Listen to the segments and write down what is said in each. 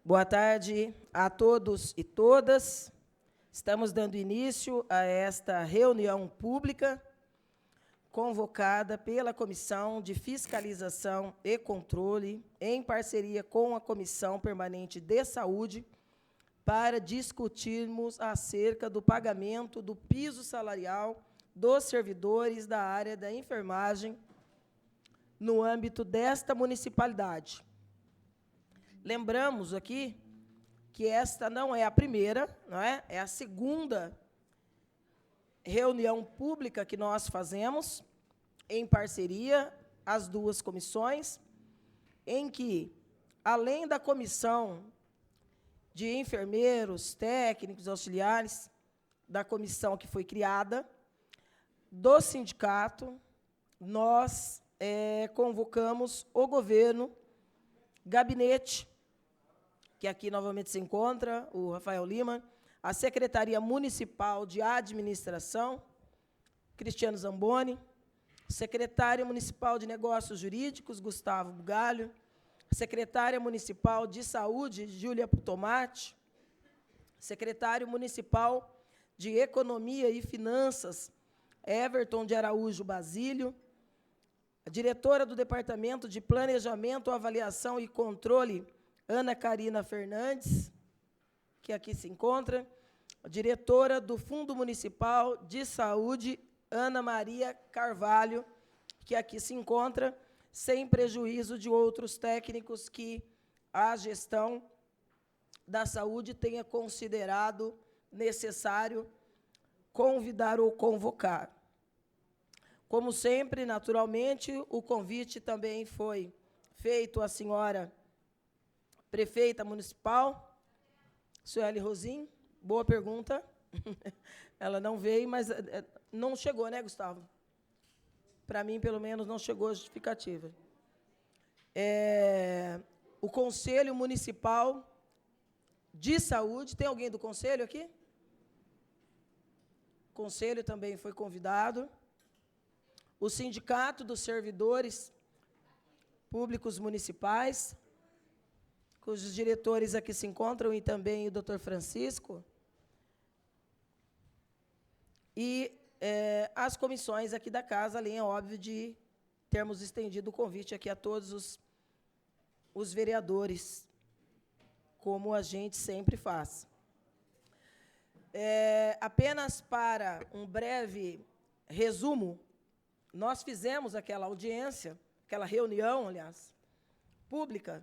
Boa tarde a todos e todas. Estamos dando início a esta reunião pública convocada pela Comissão de Fiscalização e Controle, em parceria com a Comissão Permanente de Saúde, para discutirmos acerca do pagamento do piso salarial dos servidores da área da enfermagem no âmbito desta municipalidade. Lembramos aqui que esta não é a primeira, não é? É a segunda reunião pública que nós fazemos, em parceria, as duas comissões, em que, além da comissão de enfermeiros, técnicos, auxiliares, da comissão que foi criada, do sindicato, nós convocamos o governo, gabinete, que aqui novamente se encontra, o Rafael Lima, a Secretaria Municipal de Administração, Cristiano Zamboni, secretário municipal de Negócios Jurídicos, Gustavo Bugalho, secretária municipal de Saúde, Júlia Putomati, secretário municipal de Economia e Finanças, Everton de Araújo Basílio, a diretora do Departamento de Planejamento, Avaliação e Controle, Ana Karina Fernandes, que aqui se encontra, a diretora do Fundo Municipal de Saúde, Ana Maria Carvalho, que aqui se encontra, sem prejuízo de outros técnicos que a gestão da saúde tenha considerado necessário convidar ou convocar. Como sempre, naturalmente, o convite também foi feito à senhora prefeita municipal, Sueli Rosim. Boa pergunta. Ela não veio, mas não chegou, né, Gustavo? Para mim, pelo menos, não chegou a justificativa. O Conselho Municipal de Saúde, tem alguém do Conselho aqui? O Conselho também foi convidado. O Sindicato dos Servidores Públicos Municipais, cujos diretores aqui se encontram, e também o doutor Francisco, e as comissões aqui da casa, além, é óbvio, de termos estendido o convite aqui a todos os vereadores, como a gente sempre faz. Apenas para um breve resumo, nós fizemos aquela audiência, aquela reunião, aliás, pública,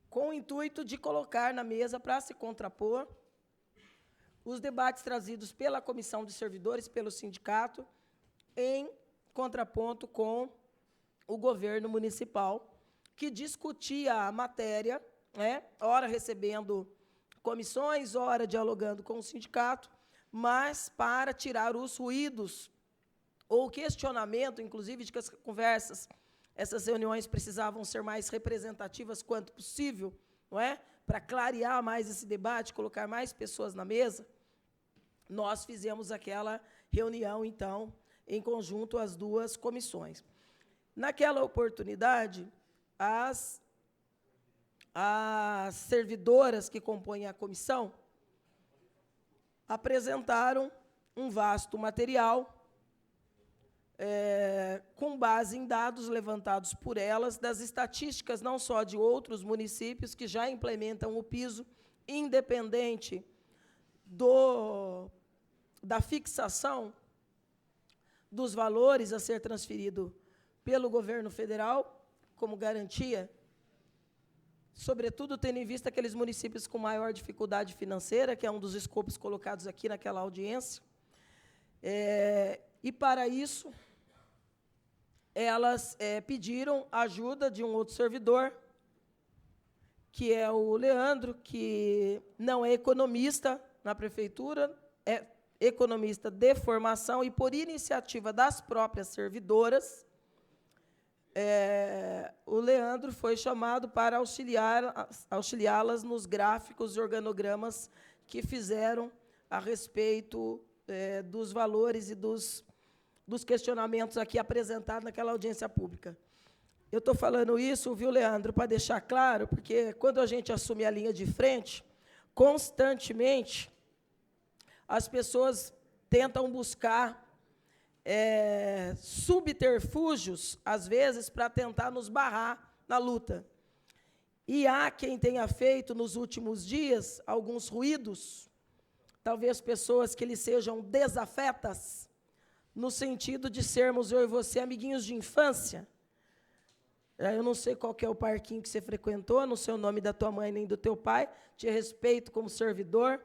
com o intuito de colocar na mesa para se contrapor os debates trazidos pela Comissão de Servidores, pelo sindicato, em contraponto com o governo municipal, que discutia a matéria, ora recebendo comissões, ora dialogando com o sindicato, mas para tirar os ruídos ou questionamento, inclusive, de que as conversas, essas reuniões precisavam ser mais representativas quanto possível, não é? Para clarear mais esse debate, colocar mais pessoas na mesa, nós fizemos aquela reunião, então, em conjunto, as duas comissões. Naquela oportunidade, as servidoras que compõem a comissão apresentaram um vasto material com base em dados levantados por elas, das estatísticas não só de outros municípios que já implementam o piso, independente da fixação dos valores a ser transferido pelo governo federal, como garantia, sobretudo tendo em vista aqueles municípios com maior dificuldade financeira, que é um dos escopos colocados aqui naquela audiência. E, para isso, elas pediram ajuda de um outro servidor, que é o Leandro, que não é economista na prefeitura, é economista de formação, e, por iniciativa das próprias servidoras, o Leandro foi chamado para auxiliá-las nos gráficos e organogramas que fizeram a respeito dos valores e dos questionamentos aqui apresentados naquela audiência pública. Eu estou falando isso, viu, Leandro, para deixar claro, porque quando a gente assume a linha de frente, constantemente, as pessoas tentam buscar subterfúgios, às vezes, para tentar nos barrar na luta. E há quem tenha feito, nos últimos dias, alguns ruídos, talvez pessoas que lhe sejam desafetas, no sentido de sermos eu e você amiguinhos de infância. Eu não sei qual que é o parquinho que você frequentou, não sei o nome da tua mãe nem do teu pai, te respeito como servidor,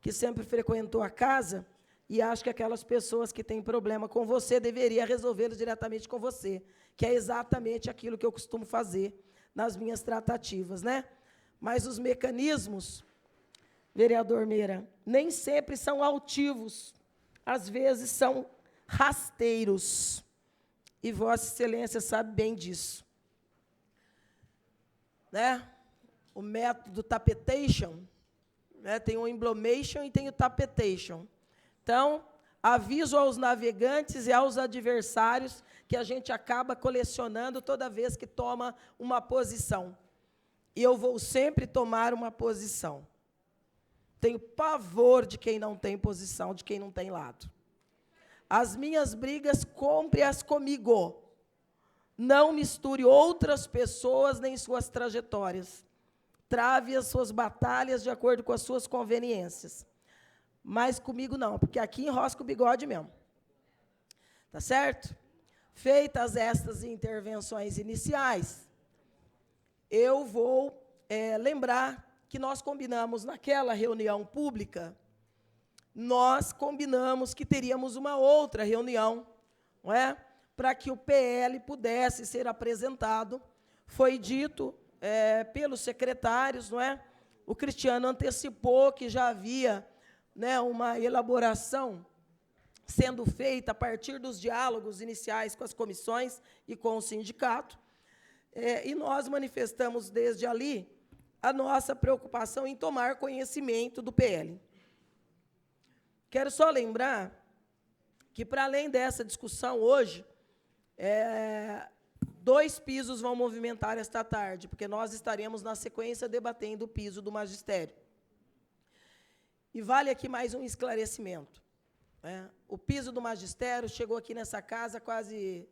que sempre frequentou a casa, e acho que aquelas pessoas que têm problema com você deveria resolvê-los diretamente com você, que é exatamente aquilo que eu costumo fazer nas minhas tratativas, né? Mas os mecanismos, vereador Meira, nem sempre são altivos, às vezes são rasteiros, e Vossa Excelência sabe bem disso. Né? O método tapetation, né? Tem o emblomation e tem o tapetation. Então, aviso aos navegantes e aos adversários que a gente acaba colecionando toda vez que toma uma posição. E eu vou sempre tomar uma posição. Tenho pavor de quem não tem posição, de quem não tem lado. As minhas brigas, compre-as comigo. Não misture outras pessoas nem suas trajetórias. Trave as suas batalhas de acordo com as suas conveniências. Mas comigo não, porque aqui enrosca o bigode mesmo. Tá certo? Feitas estas intervenções iniciais, eu vou lembrar que nós combinamos naquela reunião pública, nós combinamos que teríamos uma outra reunião, não é? Para que o PL pudesse ser apresentado. Foi dito pelos secretários, não é? O Cristiano antecipou que já havia, né, uma elaboração sendo feita a partir dos diálogos iniciais com as comissões e com o sindicato, e nós manifestamos desde ali a nossa preocupação em tomar conhecimento do PL. Quero só lembrar que, para além dessa discussão hoje, 2 pisos vão movimentar esta tarde, porque nós estaremos, na sequência, debatendo o piso do magistério. E vale aqui mais um esclarecimento. O piso do magistério chegou aqui nessa casa quase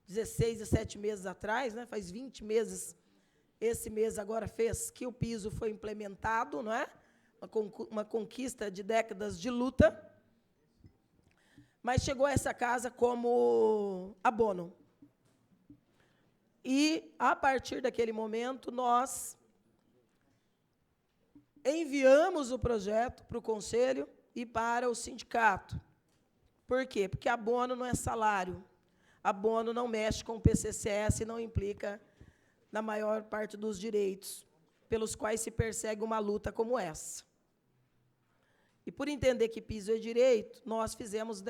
16, 17 meses atrás, né? Faz 20 meses, esse mês agora fez que o piso foi implementado, não é? Uma conquista de décadas de luta, mas chegou a essa casa como abono. E, a partir daquele momento, nós enviamos o projeto para o Conselho e para o sindicato. Por quê? Porque abono não é salário. Abono não mexe com o PCCS e não implica na maior parte dos direitos pelos quais se persegue uma luta como essa. E, por entender que piso é direito, nós fizemos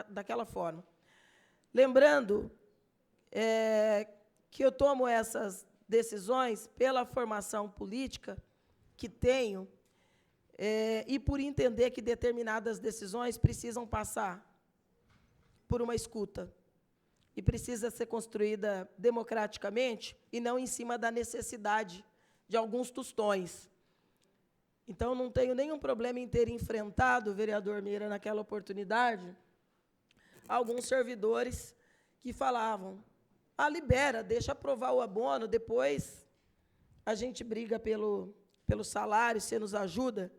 daquela forma. Lembrando que eu tomo essas decisões pela formação política que tenho, e por entender que determinadas decisões precisam passar por uma escuta, e precisa ser construída democraticamente, e não em cima da necessidade de alguns tostões. Então, não tenho nenhum problema em ter enfrentado, vereador Meira, naquela oportunidade, alguns servidores que falavam: libera, deixa aprovar o abono, depois a gente briga pelo salário, você nos ajuda.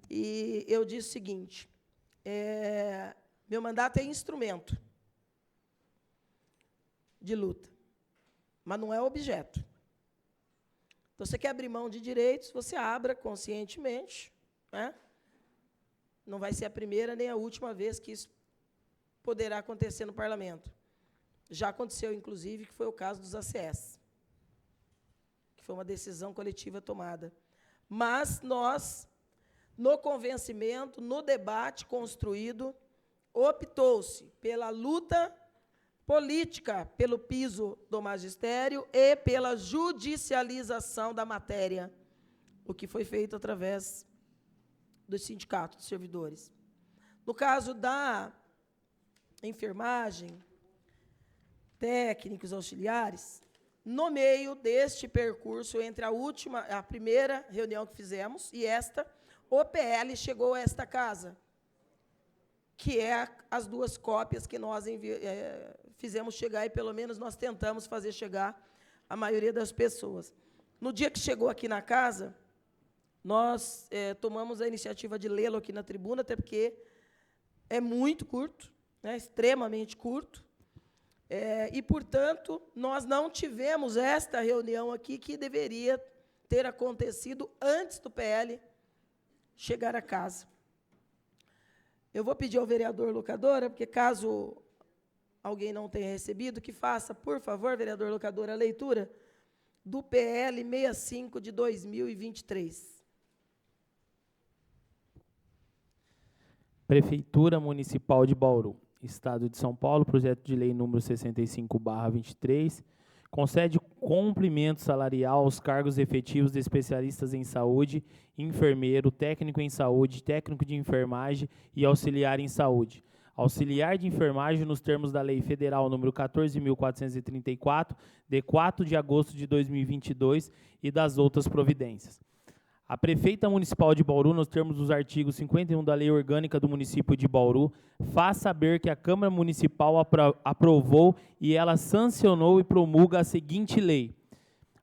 E eu disse o seguinte: meu mandato é instrumento de luta, mas não é objeto. Então, você quer abrir mão de direitos, você abra conscientemente, né? Não vai ser a primeira nem a última vez que isso poderá acontecer no parlamento. Já aconteceu, inclusive, que foi o caso dos ACS, que foi uma decisão coletiva tomada. Mas nós, no convencimento, no debate construído, optou-se pela luta política pelo piso do magistério e pela judicialização da matéria, o que foi feito através do sindicato de servidores. No caso da enfermagem, técnicos auxiliares, no meio deste percurso, entre a primeira reunião que fizemos e esta, o PL chegou a esta casa, que é as duas cópias que nós fizemos chegar, e pelo menos nós tentamos fazer chegar a maioria das pessoas. No dia que chegou aqui na casa, nós tomamos a iniciativa de lê-lo aqui na tribuna, até porque é muito curto, né, extremamente curto, e, portanto, nós não tivemos esta reunião aqui, que deveria ter acontecido antes do PL chegar a casa. Eu vou pedir ao vereador Locadora, porque caso alguém não tenha recebido, que faça, por favor, vereador Locadora, a leitura do PL 65 de 2023. Prefeitura Municipal de Bauru, Estado de São Paulo, projeto de lei número 65/23, concede complemento salarial aos cargos efetivos de especialistas em saúde, enfermeiro, técnico em saúde, técnico de enfermagem e auxiliar em saúde. Auxiliar de enfermagem nos termos da Lei Federal número 14.434, de 4 de agosto de 2022 e das outras providências. A Prefeita Municipal de Bauru, nos termos dos artigos 51 da Lei Orgânica do Município de Bauru, faz saber que a Câmara Municipal aprovou e ela sancionou e promulga a seguinte lei.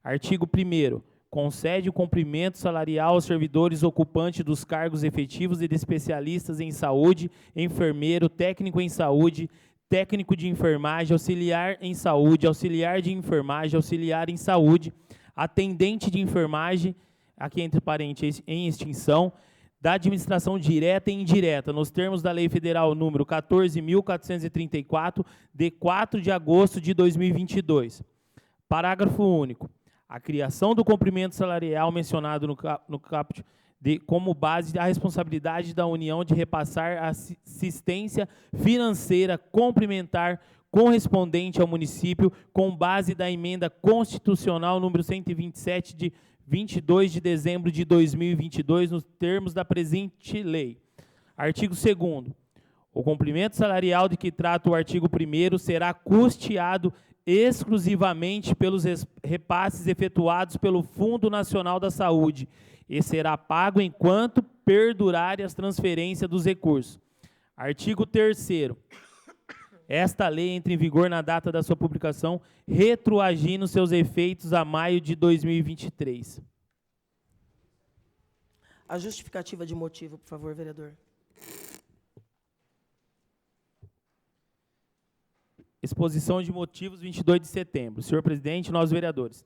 Artigo 1º. Concede o cumprimento salarial aos servidores ocupantes dos cargos efetivos e de especialistas em saúde, enfermeiro, técnico em saúde, técnico de enfermagem, auxiliar em saúde, auxiliar de enfermagem, auxiliar em saúde, atendente de enfermagem, aqui entre parênteses, em extinção, da administração direta e indireta, nos termos da Lei Federal número 14.434, de 4 de agosto de 2022. Parágrafo único. A criação do comprimento salarial mencionado no caput como base da responsabilidade da União de repassar a assistência financeira complementar correspondente ao município com base da emenda constitucional número 127 de 22 de dezembro de 2022, nos termos da presente lei. Artigo 2º. O complemento salarial de que trata o artigo 1º será custeado exclusivamente pelos repasses efetuados pelo Fundo Nacional da Saúde e será pago enquanto perdurarem as transferências dos recursos. Artigo 3º. Esta lei entra em vigor na data da sua publicação, retroagindo seus efeitos a maio de 2023. A justificativa de motivo, por favor, vereador. Exposição de motivos, 22 de setembro. Senhor presidente, nós vereadores,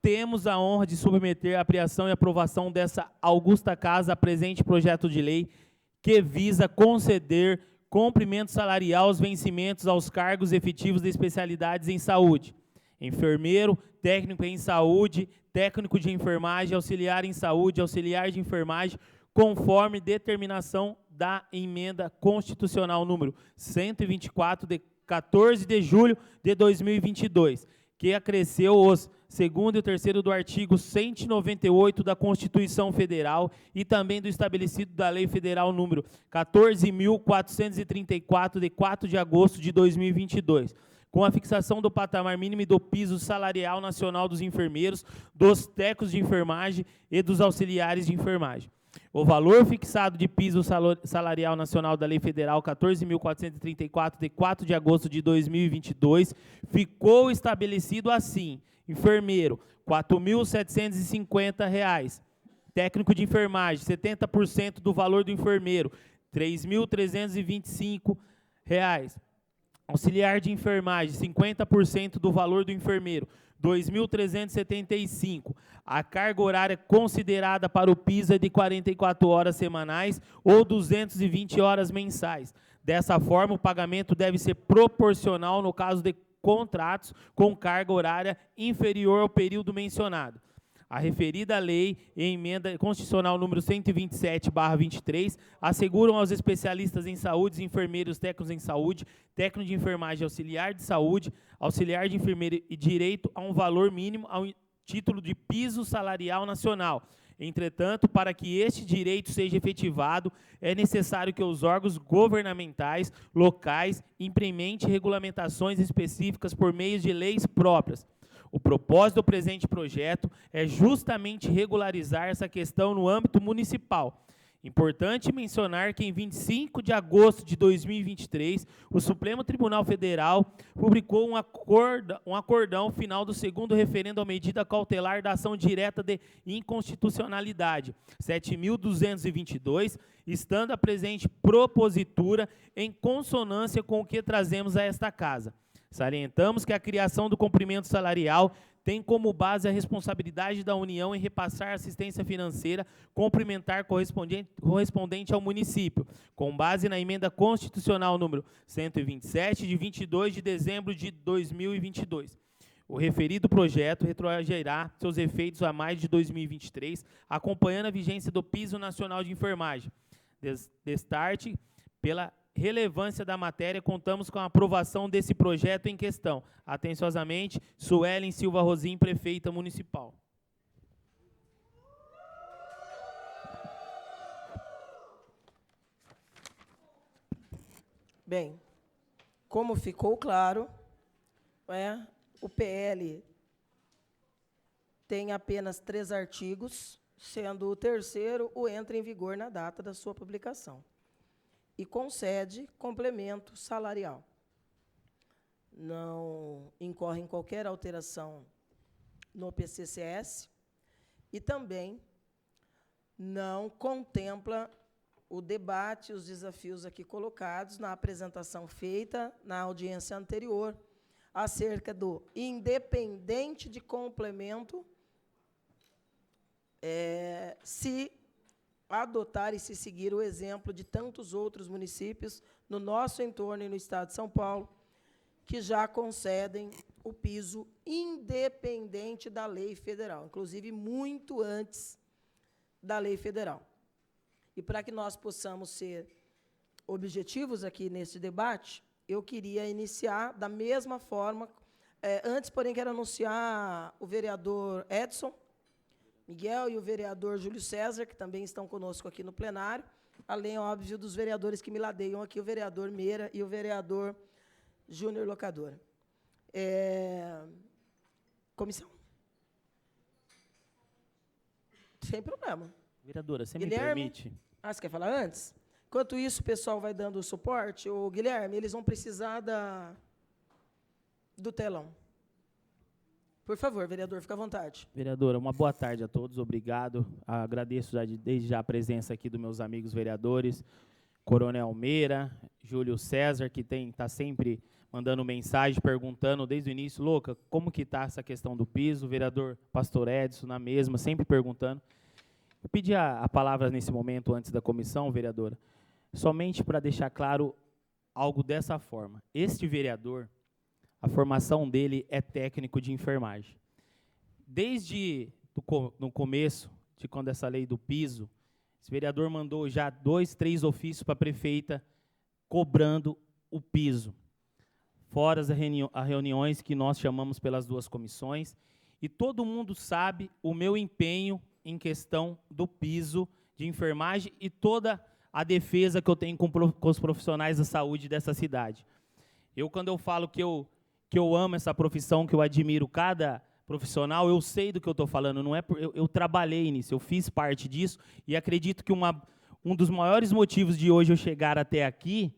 temos a honra de submeter a apreensão e aprovação dessa augusta casa a presente projeto de lei que visa conceder complemento salarial aos vencimentos aos cargos efetivos de especialidades em saúde, enfermeiro, técnico em saúde, técnico de enfermagem, auxiliar em saúde, auxiliar de enfermagem, conforme determinação da emenda constitucional número 124, de 14 de julho de 2022, que acresceu os 2º e 3º do artigo 198 da Constituição Federal e também do estabelecido da Lei Federal número 14.434, de 4 de agosto de 2022, com a fixação do patamar mínimo e do piso salarial nacional dos enfermeiros, dos técnicos de enfermagem e dos auxiliares de enfermagem. O valor fixado de piso salarial nacional da Lei Federal 14.434, de 4 de agosto de 2022, ficou estabelecido assim: enfermeiro, R$ 4.750, técnico de enfermagem, 70% do valor do enfermeiro, R$ 3.325, auxiliar de enfermagem, 50% do valor do enfermeiro, R$ 2.375. A carga horária considerada para o piso é de 44 horas semanais ou 220 horas mensais. Dessa forma, o pagamento deve ser proporcional no caso de contratos com carga horária inferior ao período mencionado. A referida lei e emenda constitucional número 127/23 asseguram aos especialistas em saúde, enfermeiros, técnicos em saúde, técnico de enfermagem, auxiliar de saúde, auxiliar de enfermeiro e direito a um valor mínimo ao título de piso salarial nacional. Entretanto, para que este direito seja efetivado, é necessário que os órgãos governamentais locais implementem regulamentações específicas por meio de leis próprias. O propósito do presente projeto é justamente regularizar essa questão no âmbito municipal. Importante mencionar que em 25 de agosto de 2023, o Supremo Tribunal Federal publicou um acordão final do segundo referendo à medida cautelar da ação direta de inconstitucionalidade, 7.222, estando a presente propositura em consonância com o que trazemos a esta Casa. Salientamos que a criação do comprimento salarial tem como base a responsabilidade da União em repassar assistência financeira complementar correspondente ao município, com base na emenda constitucional número 127, de 22 de dezembro de 2022. O referido projeto retroagirá seus efeitos a mais de 2023, acompanhando a vigência do Piso Nacional de Enfermagem. Destarte, pela relevância da matéria, contamos com a aprovação desse projeto em questão. Atenciosamente, Suelen Silva Rosim, prefeita municipal. Bem, como ficou claro, o PL tem apenas 3 artigos, sendo o terceiro o entra em vigor na data da sua publicação, e concede complemento salarial. Não incorre em qualquer alteração no PCCS e também não contempla o debate, os desafios aqui colocados na apresentação feita na audiência anterior, acerca do independente de complemento, se adotar e se seguir o exemplo de tantos outros municípios no nosso entorno e no Estado de São Paulo, que já concedem o piso independente da lei federal, inclusive muito antes da lei federal. E para que nós possamos ser objetivos aqui nesse debate, eu queria iniciar da mesma forma, antes, porém, quero anunciar o vereador Edson Miguel e o vereador Júlio César, que também estão conosco aqui no plenário, além, óbvio, dos vereadores que me ladeiam aqui, o vereador Meira e o vereador Júnior Locadora. Comissão? Sem problema. Vereadora, você Guilherme, me permite? você quer falar antes? Enquanto isso, o pessoal vai dando o suporte. O Guilherme, eles vão precisar do telão. Por favor, vereador, fica à vontade. Vereadora, uma boa tarde a todos, obrigado. Agradeço desde já a presença aqui dos meus amigos vereadores, Coronel Meira, Júlio César, que está sempre mandando mensagem, perguntando desde o início, Louca, como que está essa questão do piso? O vereador Pastor Edson, na mesma, sempre perguntando. Eu pedi a palavra nesse momento, antes da comissão, vereadora, somente para deixar claro algo dessa forma. Este vereador, a formação dele é técnico de enfermagem. Desde no começo, de quando essa lei do piso, esse vereador mandou já 2, 3 ofícios para a prefeita cobrando o piso, fora as reuniões que nós chamamos pelas 2 comissões, e todo mundo sabe o meu empenho em questão do piso de enfermagem e toda a defesa que eu tenho com os profissionais da saúde dessa cidade. Quando eu falo que eu amo essa profissão, que eu admiro cada profissional, eu sei do que eu estou falando, não é eu trabalhei nisso, eu fiz parte disso, e acredito que um dos maiores motivos de hoje eu chegar até aqui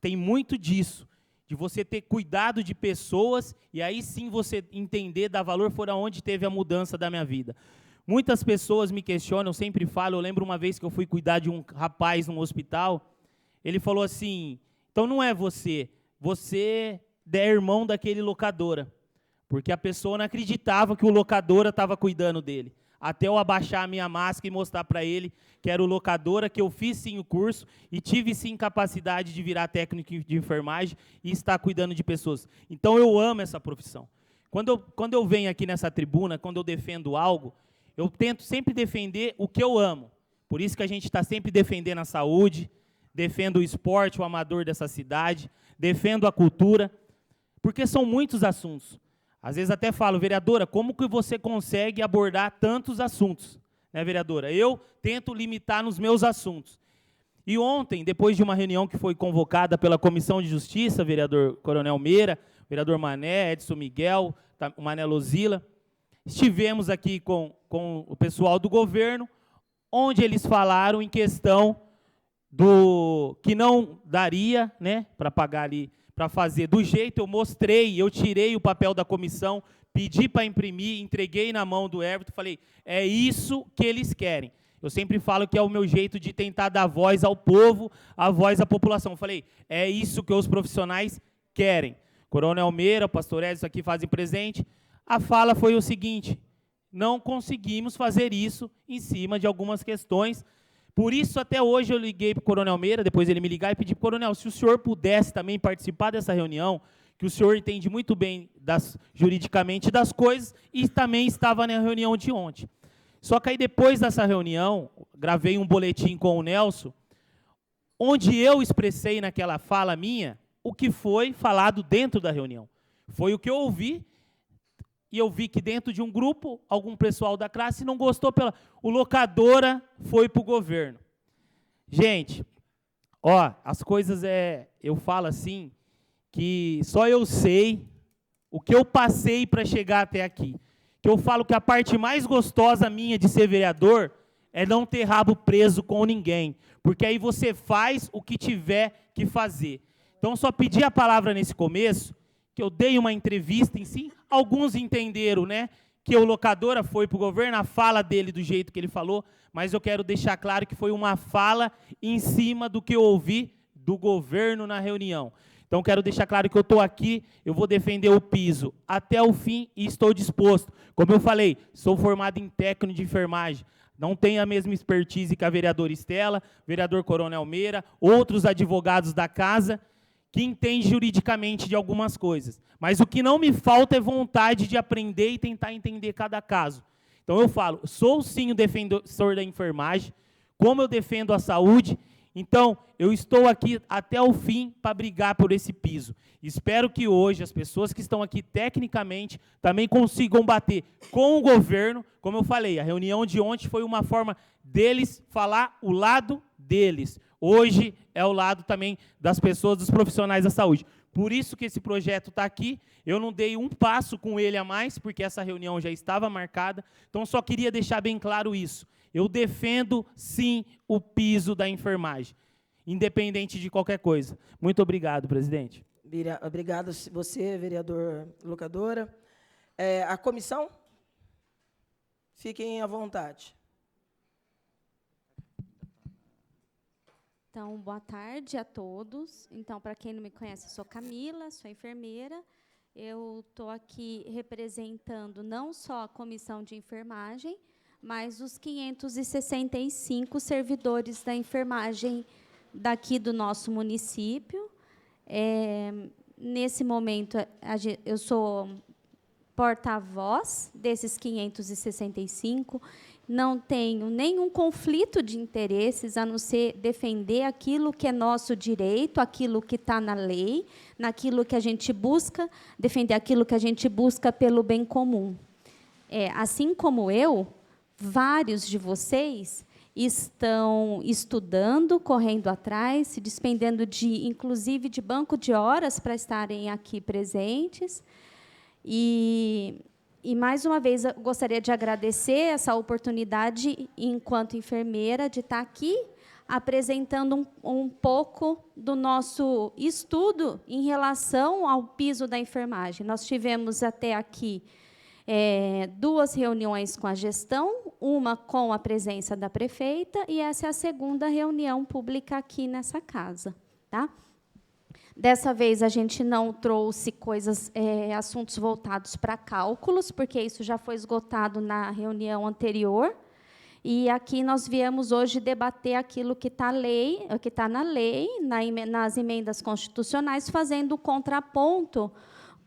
tem muito disso, de você ter cuidado de pessoas, e aí sim você entender, dar valor, for aonde teve a mudança da minha vida. Muitas pessoas me questionam, eu sempre falo, eu lembro uma vez que eu fui cuidar de um rapaz num hospital, ele falou assim, então não é você é irmão daquele locadora, porque a pessoa não acreditava que o locadora estava cuidando dele, até eu abaixar a minha máscara e mostrar para ele que era o locadora, que eu fiz sim o curso e tive sim capacidade de virar técnico de enfermagem e estar cuidando de pessoas. Então eu amo essa profissão. Quando eu venho aqui nessa tribuna, quando eu defendo algo, eu tento sempre defender o que eu amo. Por isso que a gente está sempre defendendo a saúde, defendo o esporte, o amador dessa cidade, defendo a cultura, porque são muitos assuntos. Às vezes até falo, vereadora, como que você consegue abordar tantos assuntos? Né, vereadora? Eu tento limitar nos meus assuntos. E ontem, depois de uma reunião que foi convocada pela Comissão de Justiça, vereador Coronel Meira, vereador Mané, Edson Miguel, o Mané Lozila. Estivemos aqui com o pessoal do governo, onde eles falaram em questão do que não daria, né, para pagar ali, para fazer do jeito. Eu mostrei, eu tirei o papel da comissão, pedi para imprimir, entreguei na mão do Everton, falei, é isso que eles querem. Eu sempre falo que é o meu jeito de tentar dar voz ao povo, a voz à população. Eu falei, é isso que os profissionais querem. Coronel Meira, o pastor Edson aqui fazem presente. A fala foi o seguinte, não conseguimos fazer isso em cima de algumas questões. Por isso, até hoje, eu liguei para o Coronel Meira, depois ele me ligar e pedi para o Coronel, se o senhor pudesse também participar dessa reunião, que o senhor entende muito bem juridicamente das coisas, e também estava na reunião de ontem. Só que aí, depois dessa reunião, gravei um boletim com o Nelson, onde eu expressei naquela fala minha o que foi falado dentro da reunião. Foi o que eu ouvi, e eu vi que dentro de um grupo, algum pessoal da classe não gostou. O locadora foi para o governo. Gente, ó, as coisas eu falo assim, que só eu sei o que eu passei para chegar até aqui. Que eu falo que a parte mais gostosa minha de ser vereador é não ter rabo preso com ninguém, porque aí você faz o que tiver que fazer. Então, só pedi a palavra nesse começo, que eu dei uma entrevista em si, alguns entenderam, né, que o locadora foi para o governo, a fala dele do jeito que ele falou, mas eu quero deixar claro que foi uma fala em cima do que eu ouvi do governo na reunião. Então, quero deixar claro que eu estou aqui, eu vou defender o piso até o fim e estou disposto. Como eu falei, sou formado em técnico de enfermagem, não tenho a mesma expertise que a vereadora Estela, vereador Coronel Meira, outros advogados da casa, que entende juridicamente de algumas coisas. Mas o que não me falta é vontade de aprender e tentar entender cada caso. Então eu falo, sou sim o defensor da enfermagem, como eu defendo a saúde, então eu estou aqui até o fim para brigar por esse piso. Espero que hoje as pessoas que estão aqui tecnicamente também consigam bater com o governo. Como eu falei, a reunião de ontem foi uma forma deles falar o lado deles. Hoje é o lado também das pessoas, dos profissionais da saúde. Por isso que esse projeto está aqui. Eu não dei um passo com ele a mais, porque essa reunião já estava marcada. Então, só queria deixar bem claro isso. Eu defendo, sim, o piso da enfermagem, independente de qualquer coisa. Muito obrigado, presidente. Obrigado você, vereador Locadora. A comissão? Fiquem à vontade. Então, boa tarde a todos. Então, para quem não me conhece, eu sou Camila, sou enfermeira. Eu estou aqui representando não só a comissão de enfermagem, mas os 565 servidores da enfermagem daqui do nosso município. Nesse momento, eu sou porta-voz desses 565, não tenho nenhum conflito de interesses, a não ser defender aquilo que é nosso direito, aquilo que está na lei, naquilo que a gente busca, defender aquilo que a gente busca pelo bem comum. Assim como eu, vários de vocês estão estudando, correndo atrás, se despendendo inclusive de banco de horas para estarem aqui presentes. E mais uma vez, eu gostaria de agradecer essa oportunidade, enquanto enfermeira, de estar aqui apresentando um pouco do nosso estudo em relação ao piso da enfermagem. Nós tivemos até aqui 2 reuniões com a gestão, uma com a presença da prefeita, e essa é a segunda reunião pública aqui nessa casa. Tá? Dessa vez, a gente não trouxe assuntos voltados para cálculos, porque isso já foi esgotado na reunião anterior. E aqui nós viemos hoje debater aquilo que está na lei, nas emendas constitucionais, fazendo o contraponto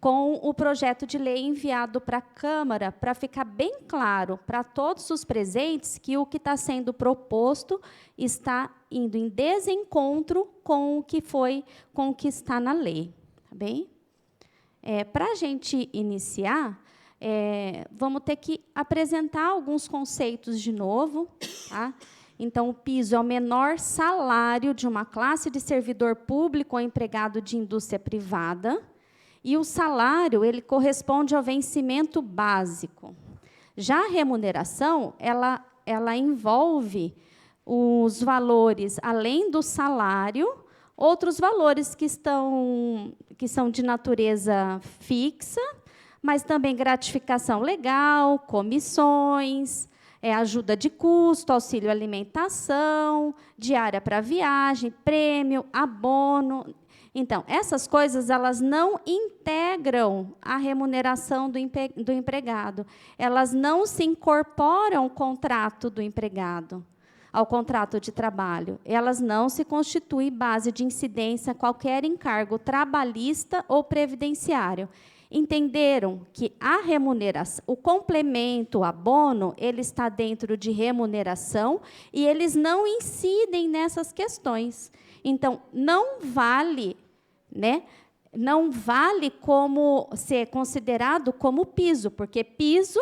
com o projeto de lei enviado para a Câmara, para ficar bem claro para todos os presentes que o que está sendo proposto está indo em desencontro com o que está na lei. Tá bem? Para a gente iniciar, vamos ter que apresentar alguns conceitos de novo. Tá? Então, o piso é o menor salário de uma classe de servidor público ou empregado de indústria privada, E o salário, ele corresponde ao vencimento básico. Já a remuneração, ela envolve os valores, além do salário, outros valores que são de natureza fixa, mas também gratificação legal, comissões, ajuda de custo, auxílio alimentação, diária para viagem, prêmio, abono. Então, essas coisas elas não integram a remuneração do empregado. Elas não se incorporam ao contrato do empregado, ao contrato de trabalho. Elas não se constituem base de incidência a qualquer encargo trabalhista ou previdenciário. Entenderam que a remuneração, o complemento, o abono, ele está dentro de remuneração e eles não incidem nessas questões. Então, não vale, né? Não vale como ser considerado como piso, porque piso,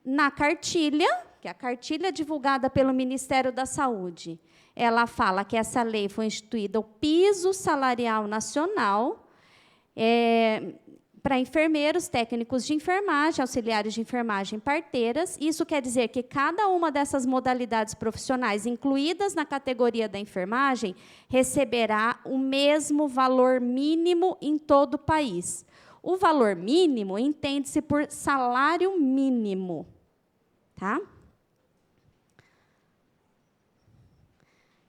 na cartilha, que é a cartilha divulgada pelo Ministério da Saúde, ela fala que essa lei foi instituída o piso salarial nacional, para enfermeiros, técnicos de enfermagem, auxiliares de enfermagem, parteiras. Isso quer dizer que cada uma dessas modalidades profissionais incluídas na categoria da enfermagem receberá o mesmo valor mínimo em todo o país. O valor mínimo entende-se por salário mínimo, tá?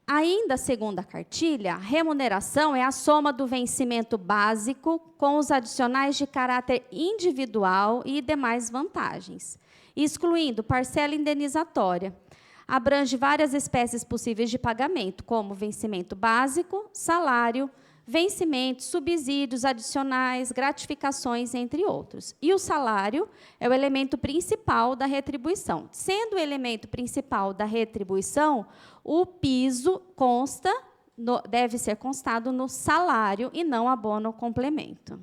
Ainda segundo a cartilha, remuneração é a soma do vencimento básico com os adicionais de caráter individual e demais vantagens, excluindo parcela indenizatória. Abrange várias espécies possíveis de pagamento, como vencimento básico, salário, vencimentos, subsídios adicionais, gratificações, entre outros. E o salário é o elemento principal da retribuição. Sendo o elemento principal da retribuição, o piso deve ser constado no salário e não abono ou complemento.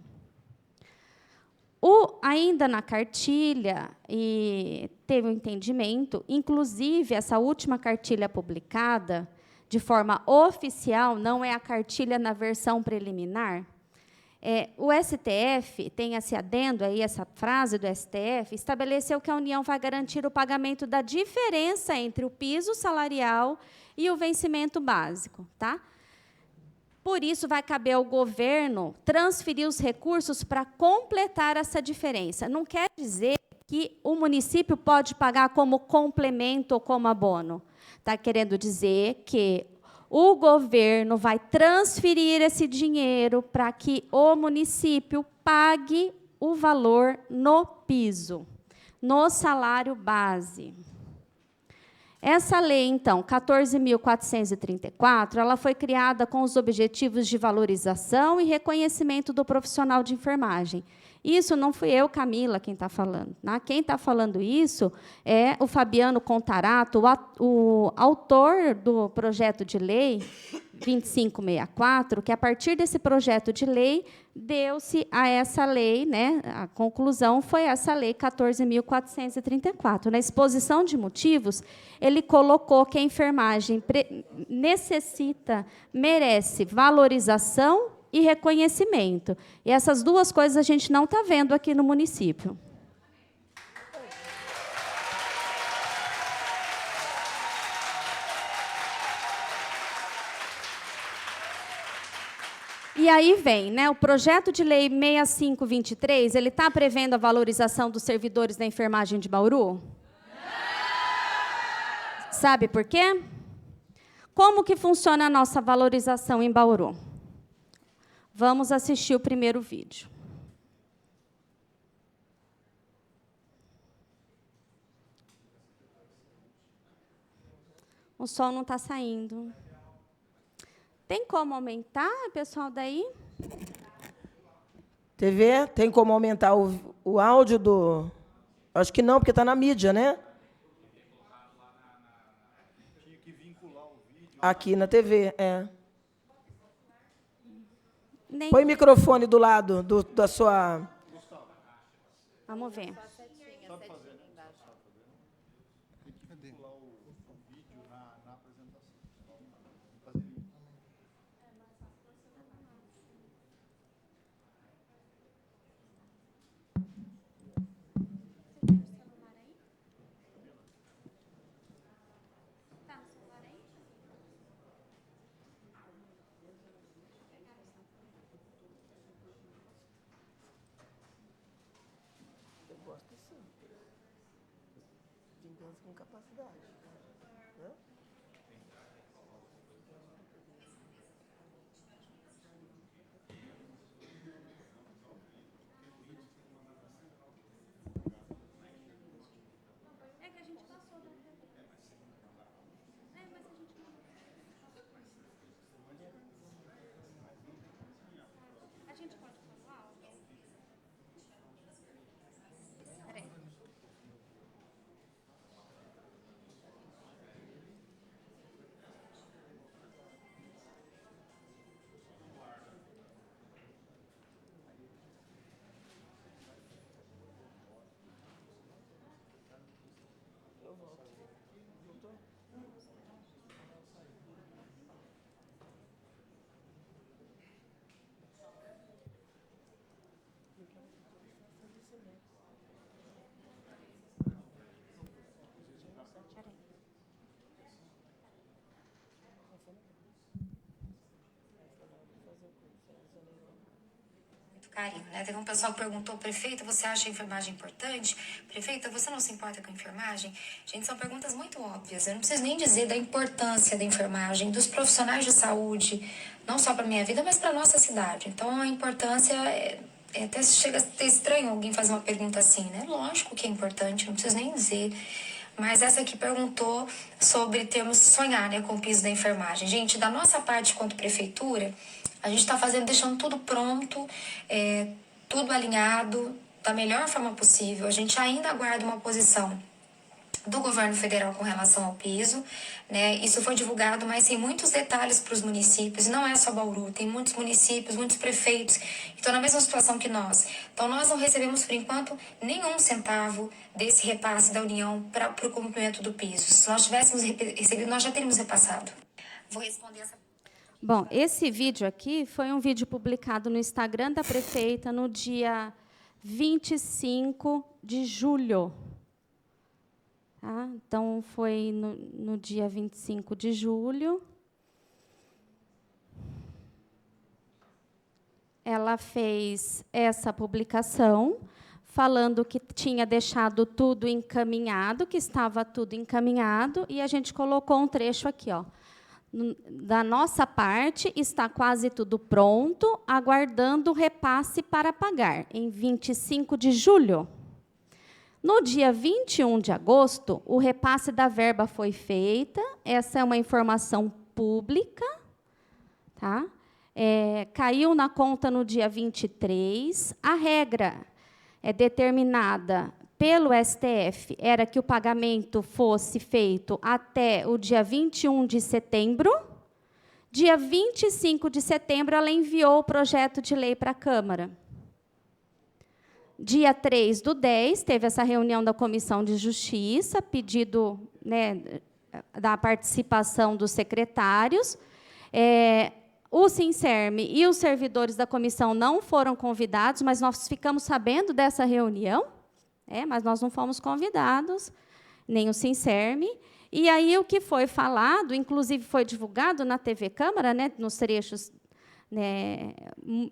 Ainda na cartilha, e teve um entendimento, inclusive essa última cartilha publicada, de forma oficial, não é a cartilha na versão preliminar, o STF, tem esse adendo aí, essa frase do STF, estabeleceu que a União vai garantir o pagamento da diferença entre o piso salarial e o vencimento básico, tá? Por isso, vai caber ao governo transferir os recursos para completar essa diferença. Não quer dizer que o município pode pagar como complemento ou como abono. Está querendo dizer que o governo vai transferir esse dinheiro para que o município pague o valor no piso, no salário base. Essa lei, então, 14.434, ela foi criada com os objetivos de valorização e reconhecimento do profissional de enfermagem. Isso não fui eu, Camila, quem está falando. Né? Quem está falando isso é o Fabiano Contarato, o autor do projeto de lei 2564, que, a partir desse projeto de lei, deu-se a essa lei, né? A conclusão foi essa lei 14.434. Na exposição de motivos, ele colocou que a enfermagem merece valorização e reconhecimento. E essas duas coisas a gente não está vendo aqui no município. E aí vem, né, o projeto de lei 6523, ele está prevendo a valorização dos servidores da enfermagem de Bauru? Sabe por quê? Como que funciona a nossa valorização em Bauru? Vamos assistir o primeiro vídeo. O som não está saindo. Tem como aumentar, pessoal, daí? TV, tem como aumentar o áudio do... Acho que não, porque está na mídia, né? Aqui na TV, Põe o microfone do lado da sua... Vamos ver. acho que sim. Vingança com capacidade. Né? É que a gente passou da... mas a gente não... A gente pode falar? Peraí. Eu volto. Voltou? Carinho, né? Teve um pessoal que perguntou, prefeita, você acha a enfermagem importante? Prefeita, você não se importa com a enfermagem? Gente, são perguntas muito óbvias. Eu não preciso nem dizer da importância da enfermagem, dos profissionais de saúde, não só para a minha vida, mas para a nossa cidade. Então, a importância até chega a ter estranho alguém fazer uma pergunta assim, né? Lógico que é importante, não preciso nem dizer. Mas essa aqui perguntou sobre termos sonhar, né, com o piso da enfermagem. Gente, da nossa parte, quanto prefeitura, a gente está deixando tudo pronto, tudo alinhado da melhor forma possível. A gente ainda aguarda uma posição do governo federal com relação ao piso, né? Isso foi divulgado, mas tem muitos detalhes para os municípios, e não é só Bauru, tem muitos municípios, muitos prefeitos que estão na mesma situação que nós. Então, nós não recebemos, por enquanto, nenhum centavo desse repasse da União para o cumprimento do piso. Se nós tivéssemos recebido, nós já teríamos repassado. Vou responder essa. Bom, esse vídeo aqui foi um vídeo publicado no Instagram da prefeita no dia 25 de julho. Tá? Então, foi no dia 25 de julho. Ela fez essa publicação, falando que tinha deixado tudo encaminhado, que estava tudo encaminhado, e a gente colocou um trecho aqui, ó. Da nossa parte, está quase tudo pronto, aguardando o repasse para pagar, em 25 de julho. No dia 21 de agosto, o repasse da verba foi feita, essa é uma informação pública, tá? Caiu na conta no dia 23, a regra é determinada pelo STF, era que o pagamento fosse feito até o dia 21 de setembro. Dia 25 de setembro, ela enviou o projeto de lei para a Câmara. Dia 3/10, teve essa reunião da Comissão de Justiça, pedido, né, da participação dos secretários. O Sincerme e os servidores da comissão não foram convidados, mas nós ficamos sabendo dessa reunião, mas nós não fomos convidados, nem o Sincerme. E aí o que foi falado, inclusive foi divulgado na TV Câmara, né, nos trechos, né,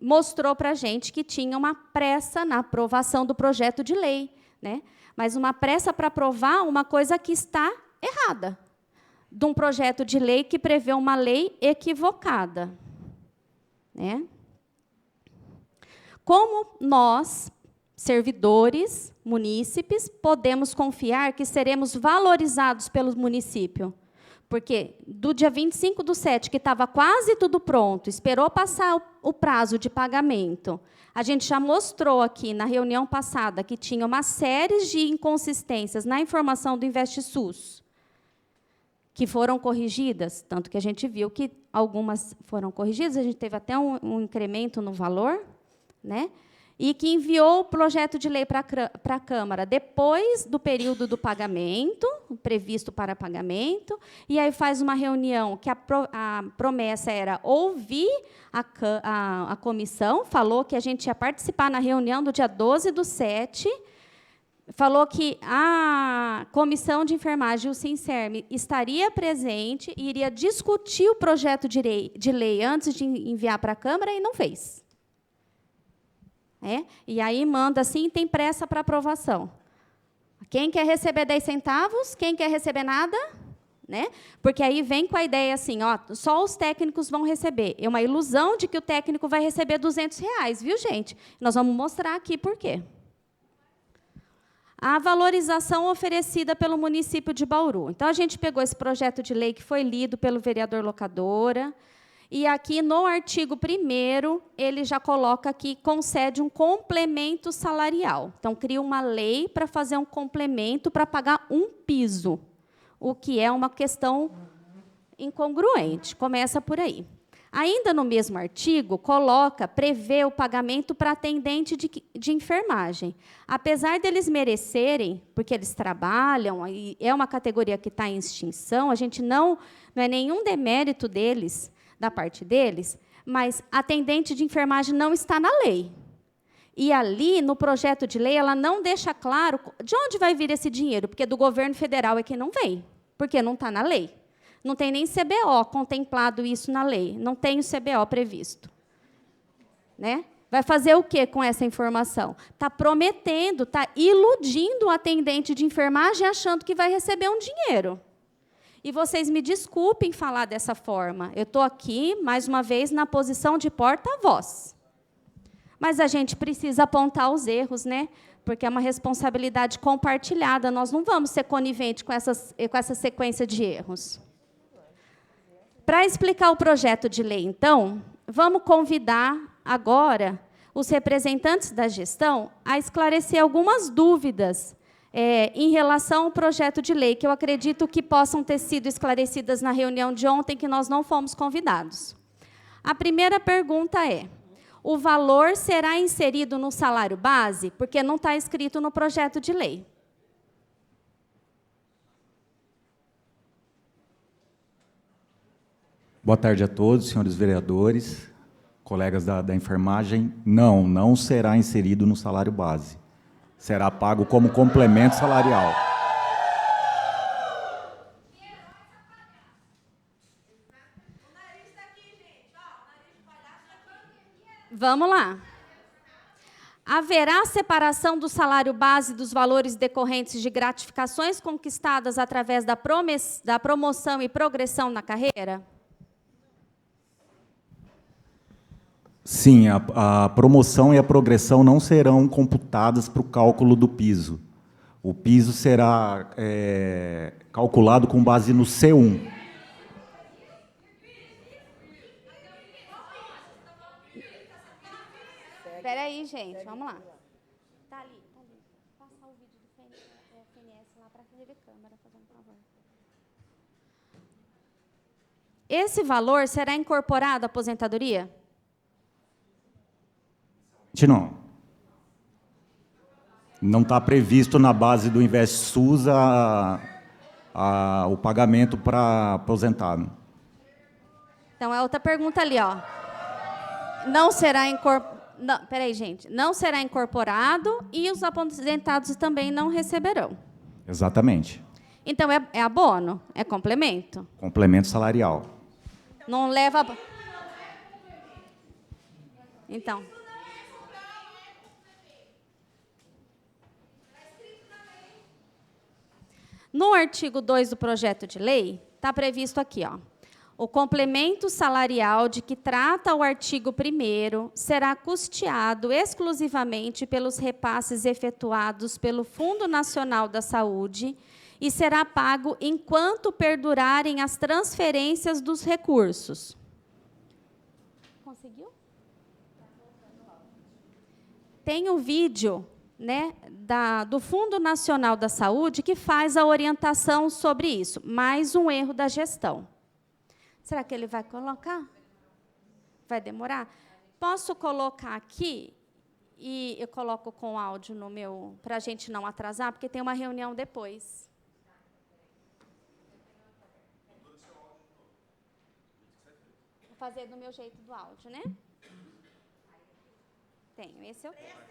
mostrou para a gente que tinha uma pressa na aprovação do projeto de lei, né, mas uma pressa para aprovar uma coisa que está errada, de um projeto de lei que prevê uma lei equivocada. Né? Como nós, servidores, munícipes, podemos confiar que seremos valorizados pelo município? Porque do dia 25/7, que estava quase tudo pronto, esperou passar o prazo de pagamento, a gente já mostrou aqui na reunião passada que tinha uma série de inconsistências na informação do InvestSUS, que foram corrigidas, tanto que a gente viu que algumas foram corrigidas, a gente teve até um incremento no valor, né? E que enviou o projeto de lei para a Câmara depois do período do pagamento, previsto para pagamento, e aí faz uma reunião que a promessa era ouvir a comissão, falou que a gente ia participar na reunião do dia 12/7, falou que a Comissão de Enfermagem, o Sincerme, estaria presente e iria discutir o projeto de lei antes de enviar para a Câmara, e não fez. E aí manda assim, tem pressa para aprovação. Quem quer receber 10 centavos? Quem quer receber nada? Né? Porque aí vem com a ideia assim, ó, só os técnicos vão receber. É uma ilusão de que o técnico vai receber R$200, viu, gente? Nós vamos mostrar aqui por quê. A valorização oferecida pelo município de Bauru. Então, a gente pegou esse projeto de lei que foi lido pelo vereador Locadora, e aqui, no artigo 1º, ele já coloca que concede um complemento salarial. Então, cria uma lei para fazer um complemento para pagar um piso, o que é uma questão incongruente. Começa por aí. Ainda no mesmo artigo, prevê o pagamento para atendente de enfermagem. Apesar deles merecerem, porque eles trabalham, e é uma categoria que está em extinção, a gente não é nenhum demérito deles, da parte deles, mas atendente de enfermagem não está na lei. E ali, no projeto de lei, ela não deixa claro de onde vai vir esse dinheiro, porque do governo federal é que não vem, porque não está na lei. Não tem nem CBO contemplado isso na lei, não tem o CBO previsto. Né? Vai fazer o quê com essa informação? Está prometendo, está iludindo o atendente de enfermagem, achando que vai receber um dinheiro. E vocês me desculpem falar dessa forma. Eu estou aqui, mais uma vez, na posição de porta-voz. Mas a gente precisa apontar os erros, né? Porque é uma responsabilidade compartilhada. Nós não vamos ser coniventes com essa sequência de erros. Para explicar o projeto de lei, então, vamos convidar agora os representantes da gestão a esclarecer algumas dúvidas em relação ao projeto de lei, que eu acredito que possam ter sido esclarecidas na reunião de ontem, que nós não fomos convidados. A primeira pergunta é: o valor será inserido no salário base? Porque não está escrito no projeto de lei. Boa tarde a todos, senhores vereadores, colegas da enfermagem. Não será inserido no salário base. Será pago como complemento salarial. Vamos lá. Haverá separação do salário base dos valores decorrentes de gratificações conquistadas através da promoção e progressão na carreira? Sim, a promoção e a progressão não serão computadas para o cálculo do piso. O piso será calculado com base no C1. Espera aí, gente, vamos lá. Tá ali. Passar o vídeo do FNS lá para a TV Câmara, fazendo um favor. Esse valor será incorporado à aposentadoria? Não está previsto na base do InvestSUS o pagamento para aposentado. Então, é outra pergunta ali, ó. Não será incorporado. Peraí, gente. Não será incorporado e os aposentados também não receberão. Exatamente. Então, é abono? É complemento? Complemento salarial. Não leva... Então... No artigo 2 do projeto de lei, está previsto aqui, ó, o complemento salarial de que trata o artigo 1º será custeado exclusivamente pelos repasses efetuados pelo Fundo Nacional da Saúde e será pago enquanto perdurarem as transferências dos recursos. Conseguiu? Tem um vídeo, né, do Fundo Nacional da Saúde, que faz a orientação sobre isso. Mais um erro da gestão. Será que ele vai colocar? Vai demorar? Posso colocar aqui, e eu coloco com áudio no meu, para a gente não atrasar, porque tem uma reunião depois. Vou fazer do meu jeito do áudio, né? Tenho, esse eu tenho.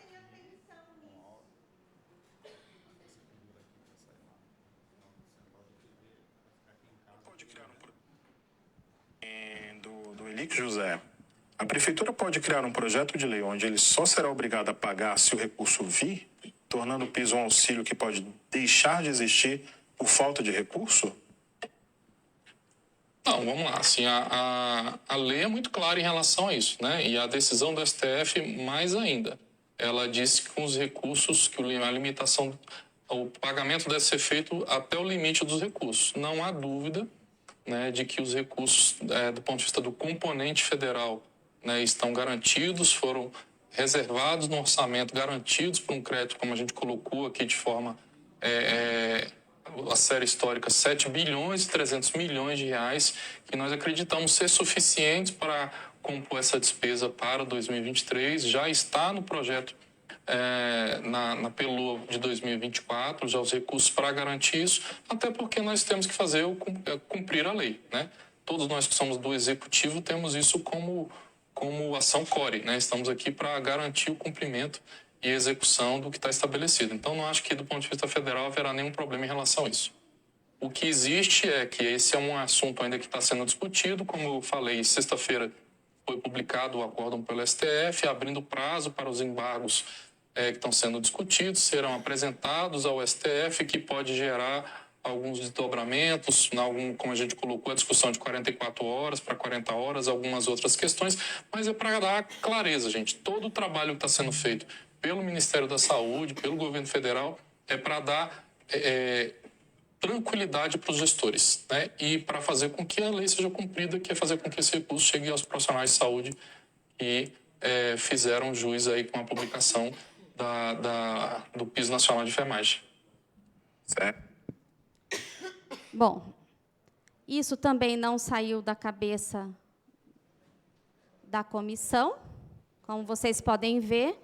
Do Elix José, a prefeitura pode criar um projeto de lei onde ele só será obrigado a pagar se o recurso vir? tornando o piso um auxílio que pode deixar de existir por falta de recurso? Não, vamos lá. Assim, a lei é muito clara em relação a isso, né? E a decisão do STF, mais ainda. Ela disse que com os recursos, que a limitação, o pagamento deve ser feito até o limite dos recursos. Não há dúvida, né, de que os recursos, do ponto de vista do componente federal, né, estão garantidos, foram reservados no orçamento, garantidos por um crédito, como a gente colocou aqui de forma, a série histórica, 7 bilhões e 300 milhões de reais, que nós acreditamos ser suficientes para compor essa despesa para 2023. Já está no projeto, na PELOA de 2024, já os recursos para garantir isso, até porque nós temos que fazer cumprir a lei, né? Todos nós que somos do Executivo temos isso como ação core, né? Estamos aqui para garantir o cumprimento e execução do que está estabelecido. Então, não acho que, do ponto de vista federal, haverá nenhum problema em relação a isso. O que existe é que esse é um assunto ainda que está sendo discutido. Como eu falei, sexta-feira foi publicado o acórdão pelo STF, abrindo prazo para os embargos que estão sendo discutidos, serão apresentados ao STF, que pode gerar alguns desdobramentos, como a gente colocou, a discussão de 44 horas para 40 horas, algumas outras questões, mas é para dar clareza, gente. Todo o trabalho que está sendo feito pelo Ministério da Saúde, pelo governo federal, é para dar tranquilidade para os gestores, né? E para fazer com que a lei seja cumprida, que é fazer com que esse recurso chegue aos profissionais de saúde que fizeram jus aí com a publicação do Piso Nacional de Enfermagem. Certo. Bom, isso também não saiu da cabeça da comissão, como vocês podem ver.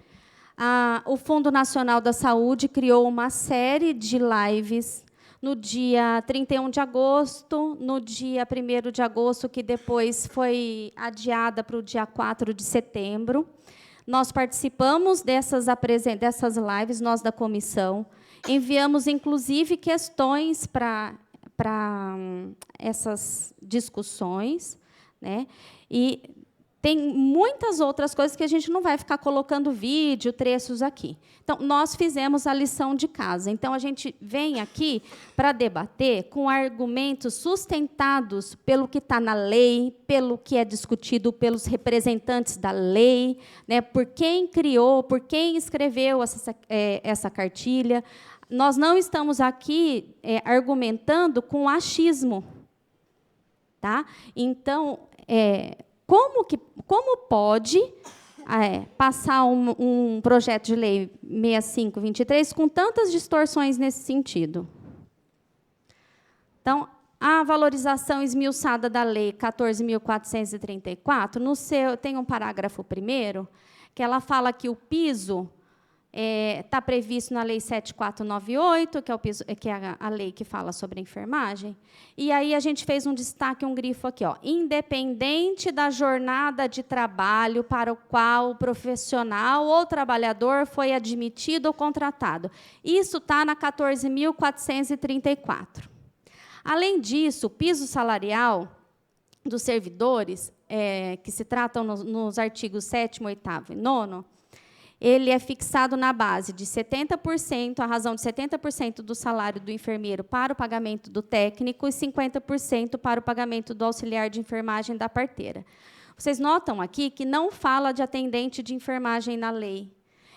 O Fundo Nacional da Saúde criou uma série de lives no dia 31 de agosto, no dia 1º de agosto, que depois foi adiada para o dia 4 de setembro. Nós participamos dessas lives, nós da comissão, enviamos, inclusive, questões para essas discussões, né? E tem muitas outras coisas que a gente não vai ficar colocando vídeo, trechos aqui. Então, nós fizemos a lição de casa. Então, a gente vem aqui para debater com argumentos sustentados pelo que está na lei, pelo que é discutido pelos representantes da lei, né, por quem criou, por quem escreveu essa cartilha. Nós não estamos aqui argumentando com achismo. Tá? Então, como pode passar um projeto de lei 6523 com tantas distorções nesse sentido? Então, a valorização esmiuçada da Lei 14.434, tem um parágrafo 1º, que ela fala que o piso está previsto na Lei 7498, que é a lei que fala sobre a enfermagem. E aí a gente fez um destaque, um grifo aqui, ó, independente da jornada de trabalho para o qual o profissional ou trabalhador foi admitido ou contratado. Isso está na 14.434. Além disso, o piso salarial dos servidores, que se tratam nos artigos 7º, 8º e 9º, ele é fixado na base de 70%, a razão de 70% do salário do enfermeiro para o pagamento do técnico e 50% para o pagamento do auxiliar de enfermagem da parteira. Vocês notam aqui que não fala de atendente de enfermagem na lei.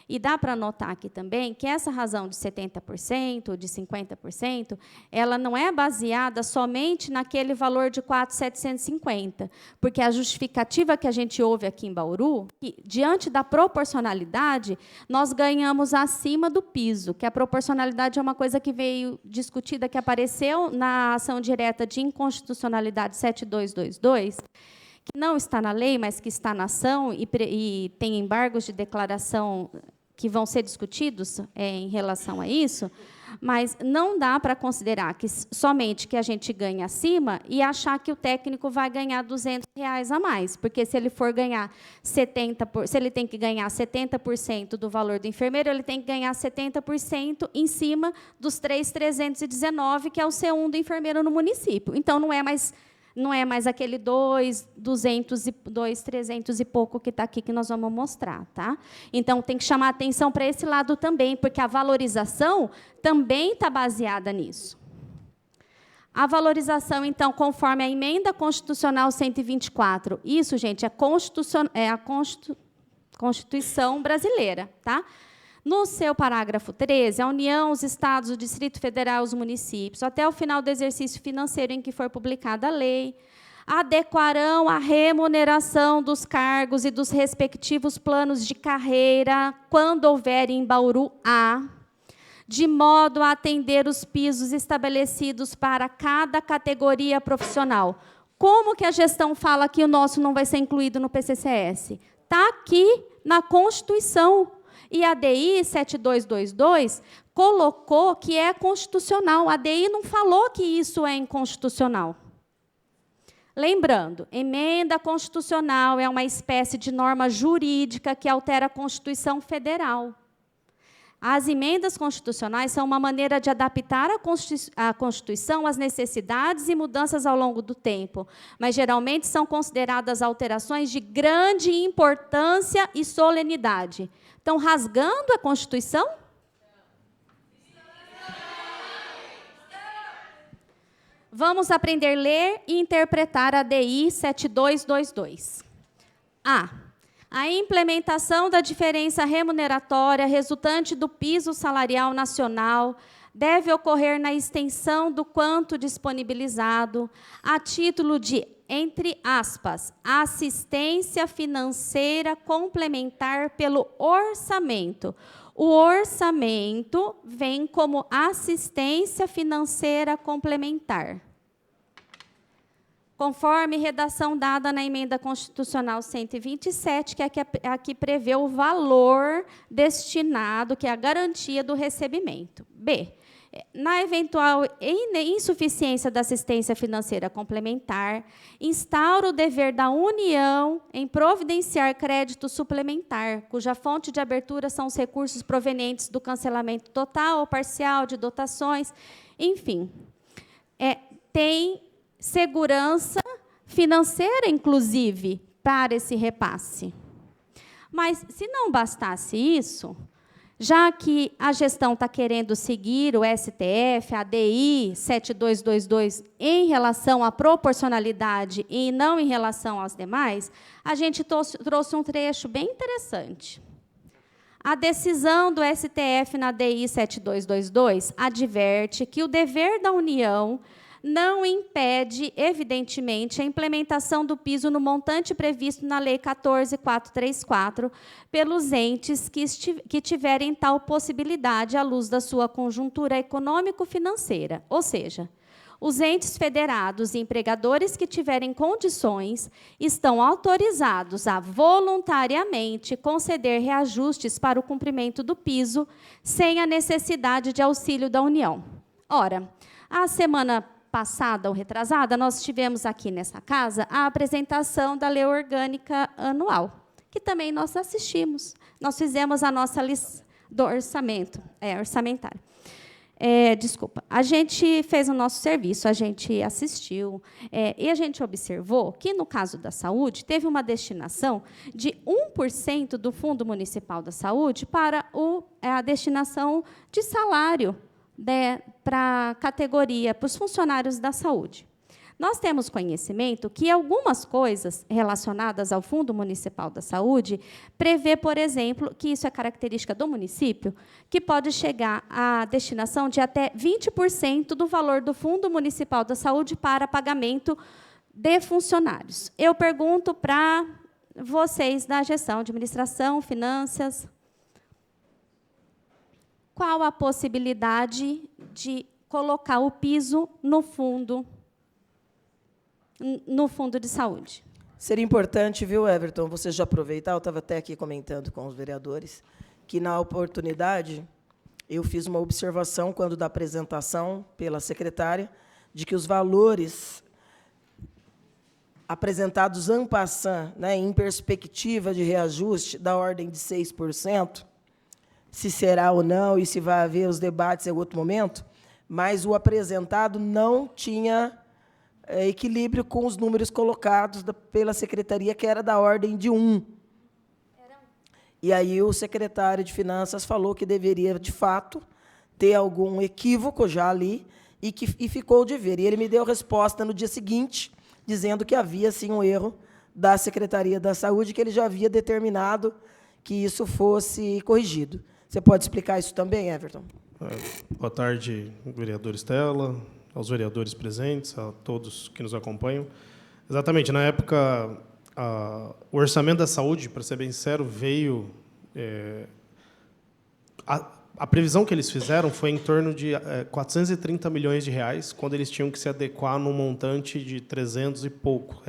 E dá para notar aqui também que essa razão de 70%, de 50%, ela não é baseada somente naquele valor de 4.750, porque a justificativa que a gente ouve aqui em Bauru, que, diante da proporcionalidade, nós ganhamos acima do piso, que a proporcionalidade é uma coisa que veio discutida, que apareceu na ação direta de inconstitucionalidade 7222, que não está na lei, mas que está na ação e tem embargos de declaração que vão ser discutidos em relação a isso, mas não dá para considerar que somente que a gente ganha acima e achar que o técnico vai ganhar R$200 a mais, porque se ele for ganhar se ele tem que ganhar 70% do valor do enfermeiro, ele tem que ganhar 70% em cima dos 3.319, que é o C1 do enfermeiro no município. Então, não é mais Não é mais aquele 2.300 e pouco que está aqui que nós vamos mostrar, tá? Então, tem que chamar atenção para esse lado também, porque a valorização também está baseada nisso. A valorização, então, conforme a Emenda Constitucional 124. Isso, gente, é a Constituição brasileira, tá? No seu parágrafo 13, a União, os Estados, o Distrito Federal, os municípios, até o final do exercício financeiro em que for publicada a lei, adequarão a remuneração dos cargos e dos respectivos planos de carreira, quando houver em Bauru A, de modo a atender os pisos estabelecidos para cada categoria profissional. Como que a gestão fala que o nosso não vai ser incluído no PCCS? Está aqui na Constituição. E a DI 7222 colocou que é constitucional. A DI não falou que isso é inconstitucional. Lembrando, emenda constitucional é uma espécie de norma jurídica que altera a Constituição Federal. As emendas constitucionais são uma maneira de adaptar a Constituição às necessidades e mudanças ao longo do tempo, mas geralmente são consideradas alterações de grande importância e solenidade. Estão rasgando a Constituição? Vamos aprender a ler e interpretar a DI 7222. A implementação da diferença remuneratória resultante do piso salarial nacional deve ocorrer na extensão do quanto disponibilizado a título de, entre aspas, assistência financeira complementar pelo orçamento. O orçamento vem como assistência financeira complementar, conforme redação dada na Emenda Constitucional 127, que aqui prevê o valor destinado, que é a garantia do recebimento. B, na eventual insuficiência da assistência financeira complementar, instaura o dever da União em providenciar crédito suplementar, cuja fonte de abertura são os recursos provenientes do cancelamento total ou parcial de dotações, enfim. Tem segurança financeira, inclusive, para esse repasse. Mas, se não bastasse isso, já que a gestão está querendo seguir o STF, a DI 7222, em relação à proporcionalidade e não em relação aos demais, a gente trouxe um trecho bem interessante. A decisão do STF na DI 7222 adverte que o dever da União não impede, evidentemente, a implementação do piso no montante previsto na Lei 14.434 pelos entes que tiverem tal possibilidade à luz da sua conjuntura econômico-financeira. Ou seja, os entes federados e empregadores que tiverem condições estão autorizados a voluntariamente conceder reajustes para o cumprimento do piso sem a necessidade de auxílio da União. Ora, a semana passada ou retrasada, nós tivemos aqui nessa casa a apresentação da Lei Orgânica Anual, que também nós assistimos. Nós fizemos a nossa lista do orçamento, orçamentário. Desculpa, a gente fez o nosso serviço, a gente assistiu, e a gente observou que, no caso da saúde, teve uma destinação de 1% do Fundo Municipal da Saúde para a destinação de salário para a categoria, para os funcionários da saúde. Nós temos conhecimento que algumas coisas relacionadas ao Fundo Municipal da Saúde prevê, por exemplo, que isso é característica do município, que pode chegar à destinação de até 20% do valor do Fundo Municipal da Saúde para pagamento de funcionários. Eu pergunto para vocês da gestão, administração, finanças, qual a possibilidade de colocar o piso no fundo de saúde? Seria importante, viu, Everton, você já aproveitar, eu estava até aqui comentando com os vereadores, que, na oportunidade, eu fiz uma observação, quando da apresentação pela secretária, de que os valores apresentados en passant, em perspectiva de reajuste, da ordem de 6%, se será ou não, e se vai haver os debates em outro momento, mas o apresentado não tinha equilíbrio com os números colocados pela secretaria, que era da ordem de 1. E aí o secretário de Finanças falou que deveria, de fato, ter algum equívoco já ali e ficou de ver. E ele me deu resposta no dia seguinte, dizendo que havia, sim, um erro da Secretaria da Saúde, que ele já havia determinado que isso fosse corrigido. Você pode explicar isso também, Everton? Boa tarde, vereadora Estela, aos vereadores presentes, a todos que nos acompanham. Exatamente, na época, o orçamento da saúde, para ser bem sincero, veio... A previsão que eles fizeram foi em torno de 430 milhões de reais, quando eles tinham que se adequar num montante de 300 e pouco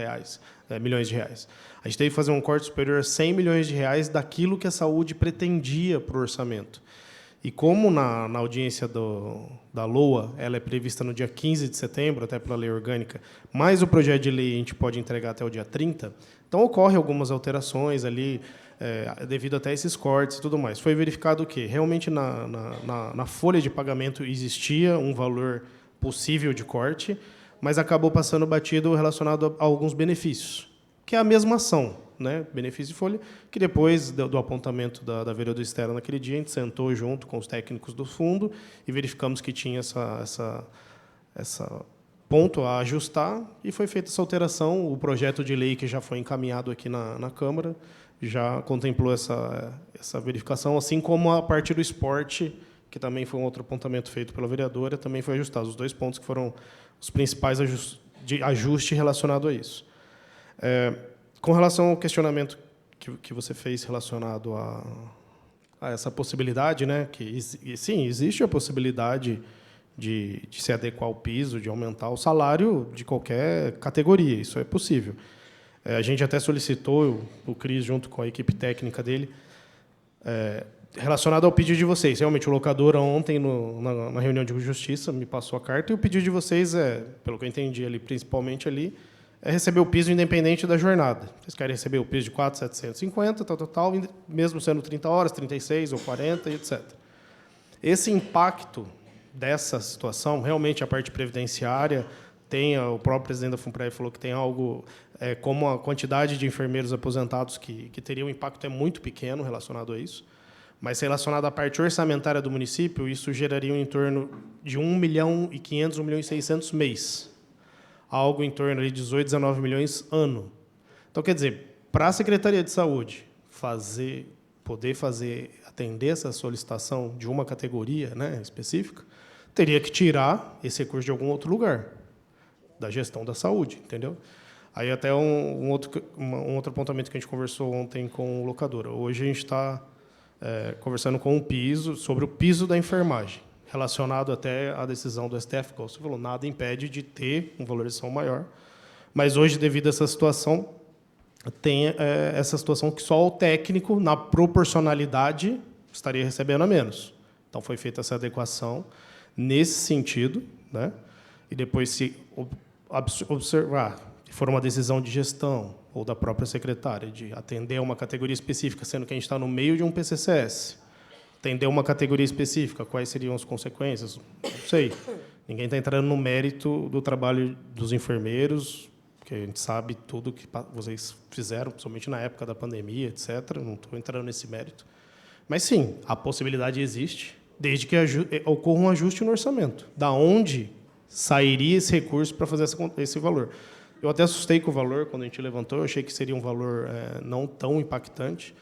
milhões de reais. A gente teve que fazer um corte superior a 100 milhões de reais daquilo que a saúde pretendia para o orçamento. E como na audiência da LOA, ela é prevista no dia 15 de setembro, até pela lei orgânica, mas o projeto de lei a gente pode entregar até o dia 30, então ocorrem algumas alterações ali, devido até a esses cortes e tudo mais. Foi verificado que realmente na folha de pagamento existia um valor possível de corte, mas acabou passando batido relacionado a alguns benefícios, que é a mesma ação, né? Benefício de folha, que depois do apontamento da vereadora Estela naquele dia, a gente sentou junto com os técnicos do fundo e verificamos que tinha essa ponto a ajustar, e foi feita essa alteração. O projeto de lei que já foi encaminhado aqui na Câmara já contemplou essa verificação, assim como a parte do esporte, que também foi um outro apontamento feito pela vereadora, também foi ajustado. Os 2 pontos que foram os principais de ajuste relacionado a isso. Com relação ao questionamento que você fez relacionado a essa possibilidade, né, que sim, existe a possibilidade de se adequar ao piso, de aumentar o salário de qualquer categoria, isso é possível. A gente até solicitou, o Cris, junto com a equipe técnica dele, relacionado ao pedido de vocês. Realmente, o locador, ontem, na reunião de justiça, me passou a carta, e o pedido de vocês pelo que eu entendi ali, principalmente ali, é receber o piso independente da jornada. Vocês querem receber o piso de 4.750, tal, mesmo sendo 30 horas, 36 ou 40, etc. Esse impacto dessa situação, realmente, a parte previdenciária, o próprio presidente da FUNPREV falou que tem algo, como a quantidade de enfermeiros aposentados que teria um impacto muito pequeno relacionado a isso, mas relacionado à parte orçamentária do município, isso geraria em torno de 1.500.000, 1.600.000 mês, algo em torno de 18, 19 milhões ano. Então, quer dizer, para a Secretaria de Saúde poder atender essa solicitação de uma categoria, né, específica, teria que tirar esse recurso de algum outro lugar da gestão da saúde, entendeu? Aí até um outro apontamento que a gente conversou ontem com o locador. Hoje a gente está conversando sobre o piso da enfermagem, relacionado até à decisão do STF, como você falou, nada impede de ter uma valorização maior, mas hoje, devido a essa situação, tem essa situação que só o técnico, na proporcionalidade, estaria recebendo a menos. Então, foi feita essa adequação nesse sentido, né? E depois, se observar, se for uma decisão de gestão ou da própria secretária de atender a uma categoria específica, sendo que a gente está no meio de um PCCS, atender uma categoria específica, quais seriam as consequências? Não sei. Ninguém está entrando no mérito do trabalho dos enfermeiros, porque a gente sabe tudo que vocês fizeram, principalmente na época da pandemia, etc. Não estou entrando nesse mérito. Mas, sim, a possibilidade existe, desde que ocorra um ajuste no orçamento. Da onde sairia esse recurso para fazer esse valor? Eu até assustei com o valor quando a gente levantou, eu achei que seria um valor não tão impactante,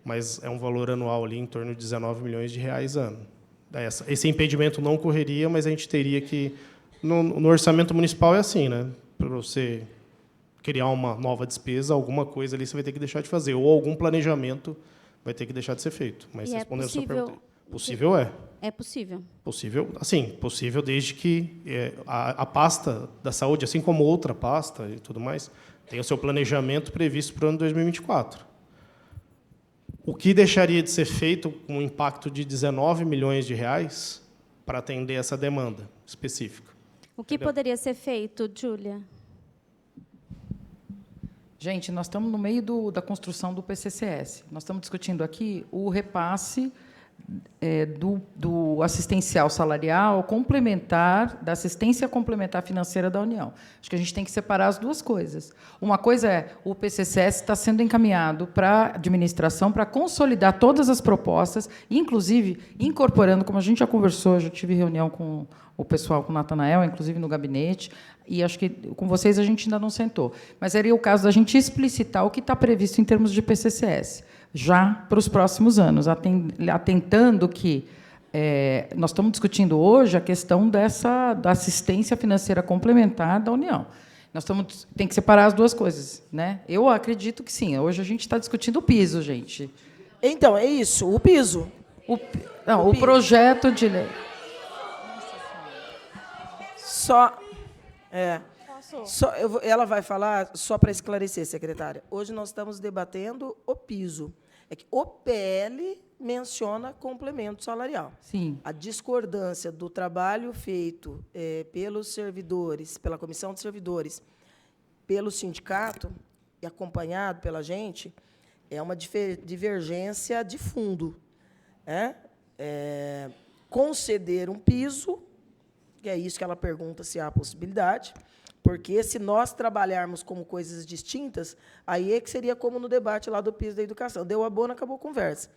mas é um valor anual ali em torno de 19 milhões de reais ano. Esse impedimento não ocorreria, mas a gente teria que... No orçamento municipal é assim, né? Para você criar uma nova despesa, alguma coisa ali você vai ter que deixar de fazer, ou algum planejamento vai ter que deixar de ser feito. Mas respondendo a sua pergunta, possível é. É possível. Possível, assim, possível desde que a pasta da saúde, assim como outra pasta e tudo mais, tenha o seu planejamento previsto para o ano 2024. O que deixaria de ser feito com um impacto de 19 milhões de reais para atender essa demanda específica? O que poderia ser feito, Júlia? Gente, nós estamos no meio da construção do PCCS. Nós estamos discutindo aqui o repasse do assistencial salarial complementar, da assistência complementar financeira da União. Acho que a gente tem que separar as duas coisas. Uma coisa é o PCCS está sendo encaminhado para a administração para consolidar todas as propostas, inclusive incorporando, como a gente já conversou, já tive reunião com o pessoal, com o Natanael, inclusive no gabinete, e acho que com vocês a gente ainda não sentou. Mas seria o caso da gente explicitar o que está previsto em termos de PCCS, já para os próximos anos, atentando que nós estamos discutindo hoje a questão da assistência financeira complementar da União. Tem que separar as duas coisas, né? Eu acredito que sim. Hoje a gente está discutindo o piso, gente. Então, é isso, o piso. O projeto de lei. Ela vai falar, só para esclarecer, secretária. Hoje nós estamos debatendo o piso. É que o PL menciona complemento salarial. Sim. A discordância do trabalho feito pelos servidores, pela comissão de servidores, pelo sindicato, e acompanhado pela gente, é uma divergência de fundo. Conceder um piso, que é isso que ela pergunta se há possibilidade, porque se nós trabalharmos como coisas distintas, aí é que seria como no debate lá do piso da educação. Deu a bona, acabou a conversa.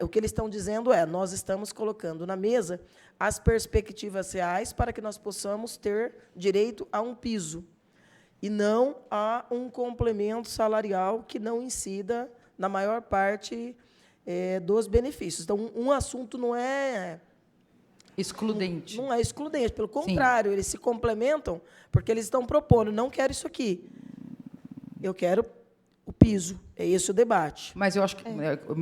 O que eles estão dizendo nós estamos colocando na mesa as perspectivas reais para que nós possamos ter direito a um piso e não a um complemento salarial que não incida na maior parte dos benefícios. Então, um assunto não é excludente. Não é excludente, pelo contrário, eles se complementam, porque eles estão propondo, não quero isso aqui, eu quero o piso, é esse o debate. Mas eu acho que,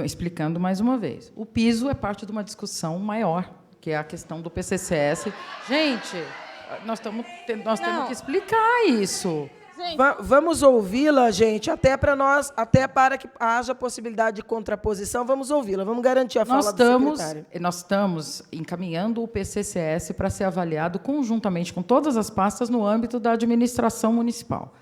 explicando mais uma vez, o piso é parte de uma discussão maior, que é a questão do PCCS. Gente, nós temos que explicar isso. Vamos ouvi-la, gente, até para que haja possibilidade de contraposição, vamos ouvi-la, vamos garantir a fala do secretário. Nós estamos encaminhando o PCCS para ser avaliado conjuntamente com todas as pastas no âmbito da administração municipal.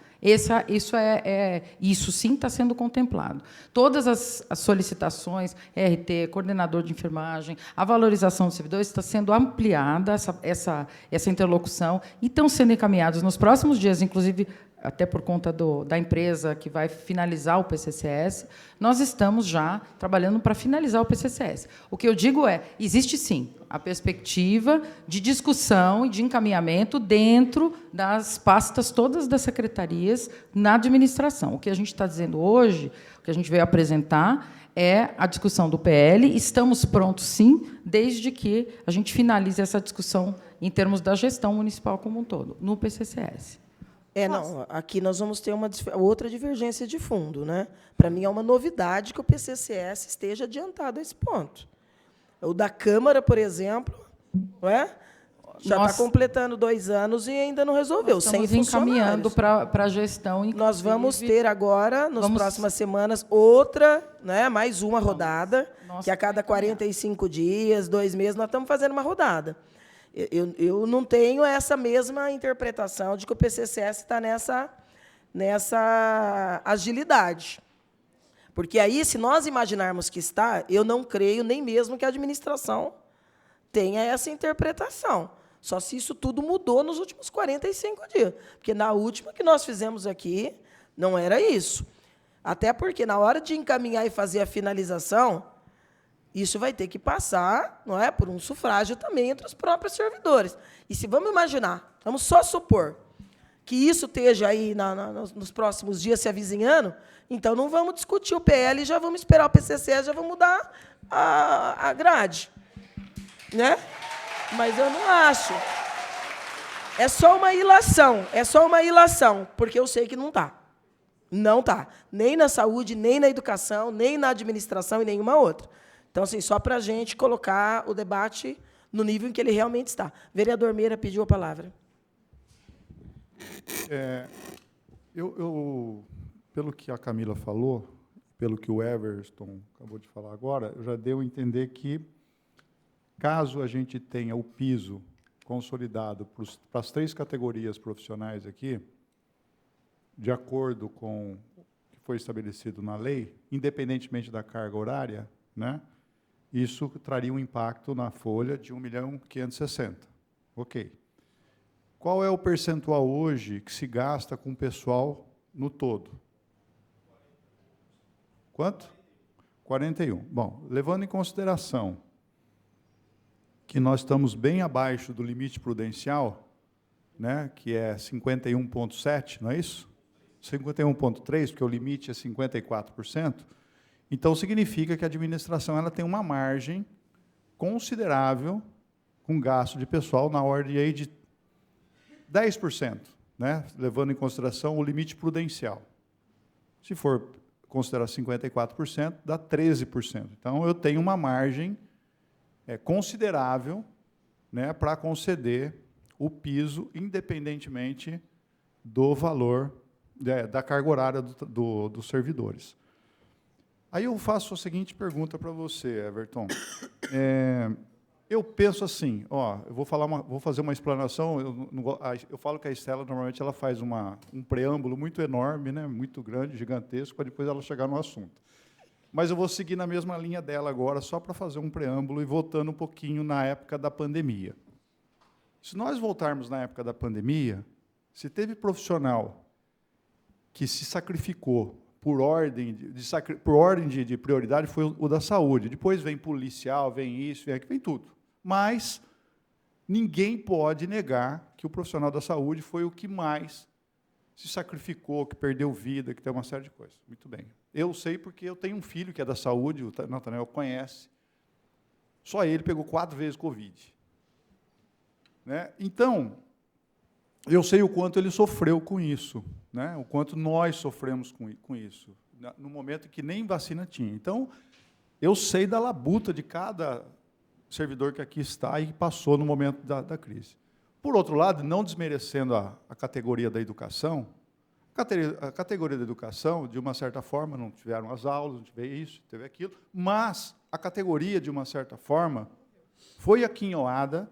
Isso sim está sendo contemplado. Todas as solicitações, RT, coordenador de enfermagem, a valorização dos servidores, está sendo ampliada, essa interlocução, e estão sendo encaminhados nos próximos dias, inclusive, até por conta da empresa que vai finalizar o PCCS, nós estamos já trabalhando para finalizar o PCCS. O que eu digo existe sim a perspectiva de discussão e de encaminhamento dentro das pastas todas das secretarias na administração. O que a gente está dizendo hoje, o que a gente veio apresentar, é a discussão do PL. Estamos prontos, sim, desde que a gente finalize essa discussão em termos da gestão municipal como um todo, no PCCS. Aqui nós vamos ter uma outra divergência de fundo, né? Para mim é uma novidade que o PCCS esteja adiantado a esse ponto. O da Câmara, por exemplo, já está completando 2 anos e ainda não resolveu, sem funcionários. Estamos encaminhando para a gestão. Nós vamos ter agora, nas próximas semanas, mais uma rodada, que a cada 45 dias, 2 meses, nós estamos fazendo uma rodada. Eu não tenho essa mesma interpretação de que o PCCS está nessa agilidade. Porque aí, se nós imaginarmos que está, eu não creio nem mesmo que a administração tenha essa interpretação. Só se isso tudo mudou nos últimos 45 dias. Porque na última que nós fizemos aqui, não era isso. Até porque, na hora de encaminhar e fazer a finalização, isso vai ter que passar, por um sufrágio também entre os próprios servidores. E se vamos imaginar, vamos só supor que isso esteja aí nos próximos dias se avizinhando, então não vamos discutir o PL, já vamos esperar o PCC, já vamos mudar a grade. Né? Mas eu não acho. É só uma ilação, porque eu sei que não está. Não está. Nem na saúde, nem na educação, nem na administração e nenhuma outra. Então, assim, só para a gente colocar o debate no nível em que ele realmente está. Vereador Meira pediu a palavra. Pelo que a Camila falou, pelo que o Everton acabou de falar agora, eu já deu a entender que, caso a gente tenha o piso consolidado para as 3 categorias profissionais aqui, de acordo com o que foi estabelecido na lei, independentemente da carga horária, né? isso traria um impacto na folha de 1.560.000. Ok. Qual é o percentual hoje que se gasta com o pessoal no todo? Quanto? 41. Bom, levando em consideração que nós estamos bem abaixo do limite prudencial, né, que é 51,7%, não é isso? 51,3%, porque o limite é 54%. Então, significa que a administração ela tem uma margem considerável com gasto de pessoal na ordem aí de 10%, né, levando em consideração o limite prudencial. Se for considerar 54%, dá 13%. Então, eu tenho uma margem considerável, né, para conceder o piso, independentemente do valor da carga horária dos servidores. Aí eu faço a seguinte pergunta para você, Everton. Eu penso assim, eu vou fazer uma explanação, eu falo que a Estela, normalmente, ela faz um preâmbulo muito enorme, né, muito grande, gigantesco, para depois ela chegar no assunto. Mas eu vou seguir na mesma linha dela agora, só para fazer um preâmbulo e voltando um pouquinho na época da pandemia. Se nós voltarmos na época da pandemia, se teve profissional que se sacrificou por ordem de prioridade, foi o da saúde. Depois vem policial, vem isso, vem aquilo, vem tudo. Mas ninguém pode negar que o profissional da saúde foi o que mais se sacrificou, que perdeu vida, que tem uma série de coisas. Muito bem. Eu sei porque eu tenho um filho que é da saúde, o Nathanael conhece. Só ele pegou 4 vezes Covid. Né? Então, eu sei o quanto ele sofreu com isso, né? O quanto nós sofremos com isso, no momento em que nem vacina tinha. Então, eu sei da labuta de cada servidor que aqui está e que passou no momento da crise. Por outro lado, não desmerecendo a categoria da educação, a categoria da educação, de uma certa forma, não tiveram as aulas, não teve isso, teve aquilo, mas a categoria, de uma certa forma, foi aquinhoada,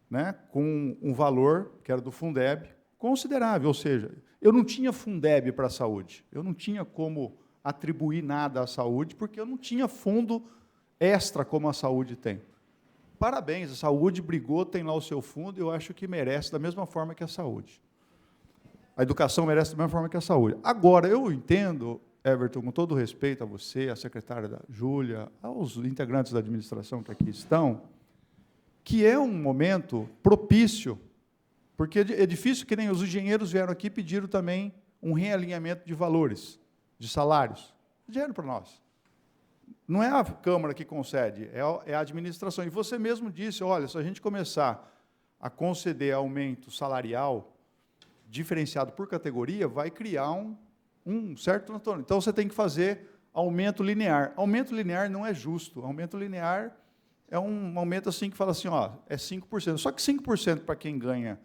né, com um valor, que era do Fundeb, considerável. Ou seja, eu não tinha Fundeb para a saúde, eu não tinha como atribuir nada à saúde, porque eu não tinha fundo extra como a saúde tem. Parabéns, a saúde brigou, tem lá o seu fundo, eu acho que merece da mesma forma que a saúde. A educação merece da mesma forma que a saúde. Agora, eu entendo, Everton, com todo respeito a você, a secretária da Júlia, aos integrantes da administração que aqui estão, que é um momento propício, porque é difícil, que nem os engenheiros vieram aqui e pediram também um realinhamento de valores, de salários. Pediram para nós. Não é a Câmara que concede, é a administração. E você mesmo disse, olha, se a gente começar a conceder aumento salarial diferenciado por categoria, vai criar um certo transtorno. Então, você tem que fazer aumento linear. Aumento linear não é justo. Aumento linear é um aumento assim que fala assim, é 5%. Só que 5% para quem ganha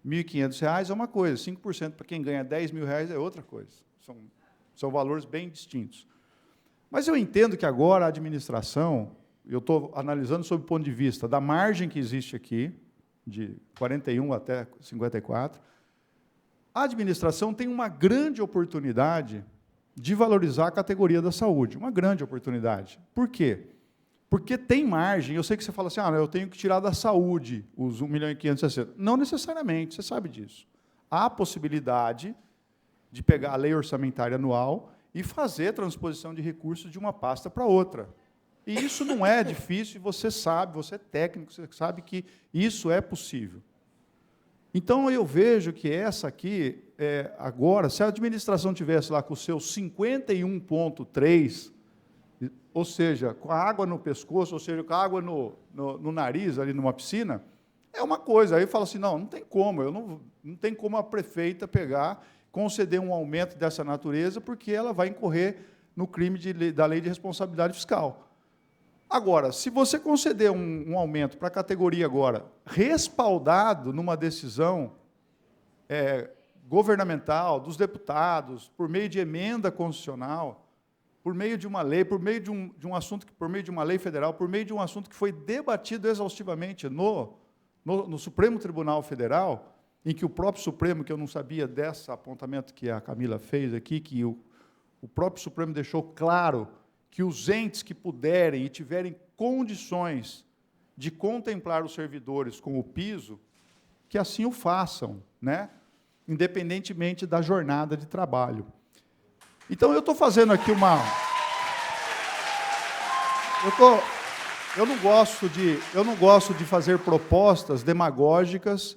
R$ 1.500 é uma coisa, 5% para quem ganha R$ 10.000 é outra coisa. São valores bem distintos. Mas eu entendo que agora a administração, eu estou analisando sob o ponto de vista da margem que existe aqui, de 41 até 54, a administração tem uma grande oportunidade de valorizar a categoria da saúde, uma grande oportunidade. Por quê? Porque tem margem. Eu sei que você fala assim, eu tenho que tirar da saúde os 1.560.000. Não necessariamente, você sabe disso. Há a possibilidade de pegar a lei orçamentária anual e fazer transposição de recursos de uma pasta para outra. E isso não é difícil, você sabe, você é técnico, você sabe que isso é possível. Então, eu vejo que essa aqui, agora, se a administração tivesse lá com o seu 51,3%, ou seja, com a água no pescoço, ou seja, com a água no nariz, ali numa piscina, é uma coisa. Aí fala assim, não tem como, não tem como a prefeita pegar, conceder um aumento dessa natureza, porque ela vai incorrer no crime da lei de responsabilidade fiscal. Agora, se você conceder um aumento para a categoria agora, respaldado numa decisão governamental, dos deputados, por meio de emenda constitucional, por meio de uma lei, por meio de um assunto, por meio de uma lei federal, por meio de um assunto que foi debatido exaustivamente no Supremo Tribunal Federal, em que o próprio Supremo, que eu não sabia desse apontamento que a Camila fez aqui, que o próprio Supremo deixou claro que os entes que puderem e tiverem condições de contemplar os servidores com o piso, que assim o façam, né? Independentemente da jornada de trabalho. Então, eu estou fazendo aqui uma... Eu não gosto de fazer propostas demagógicas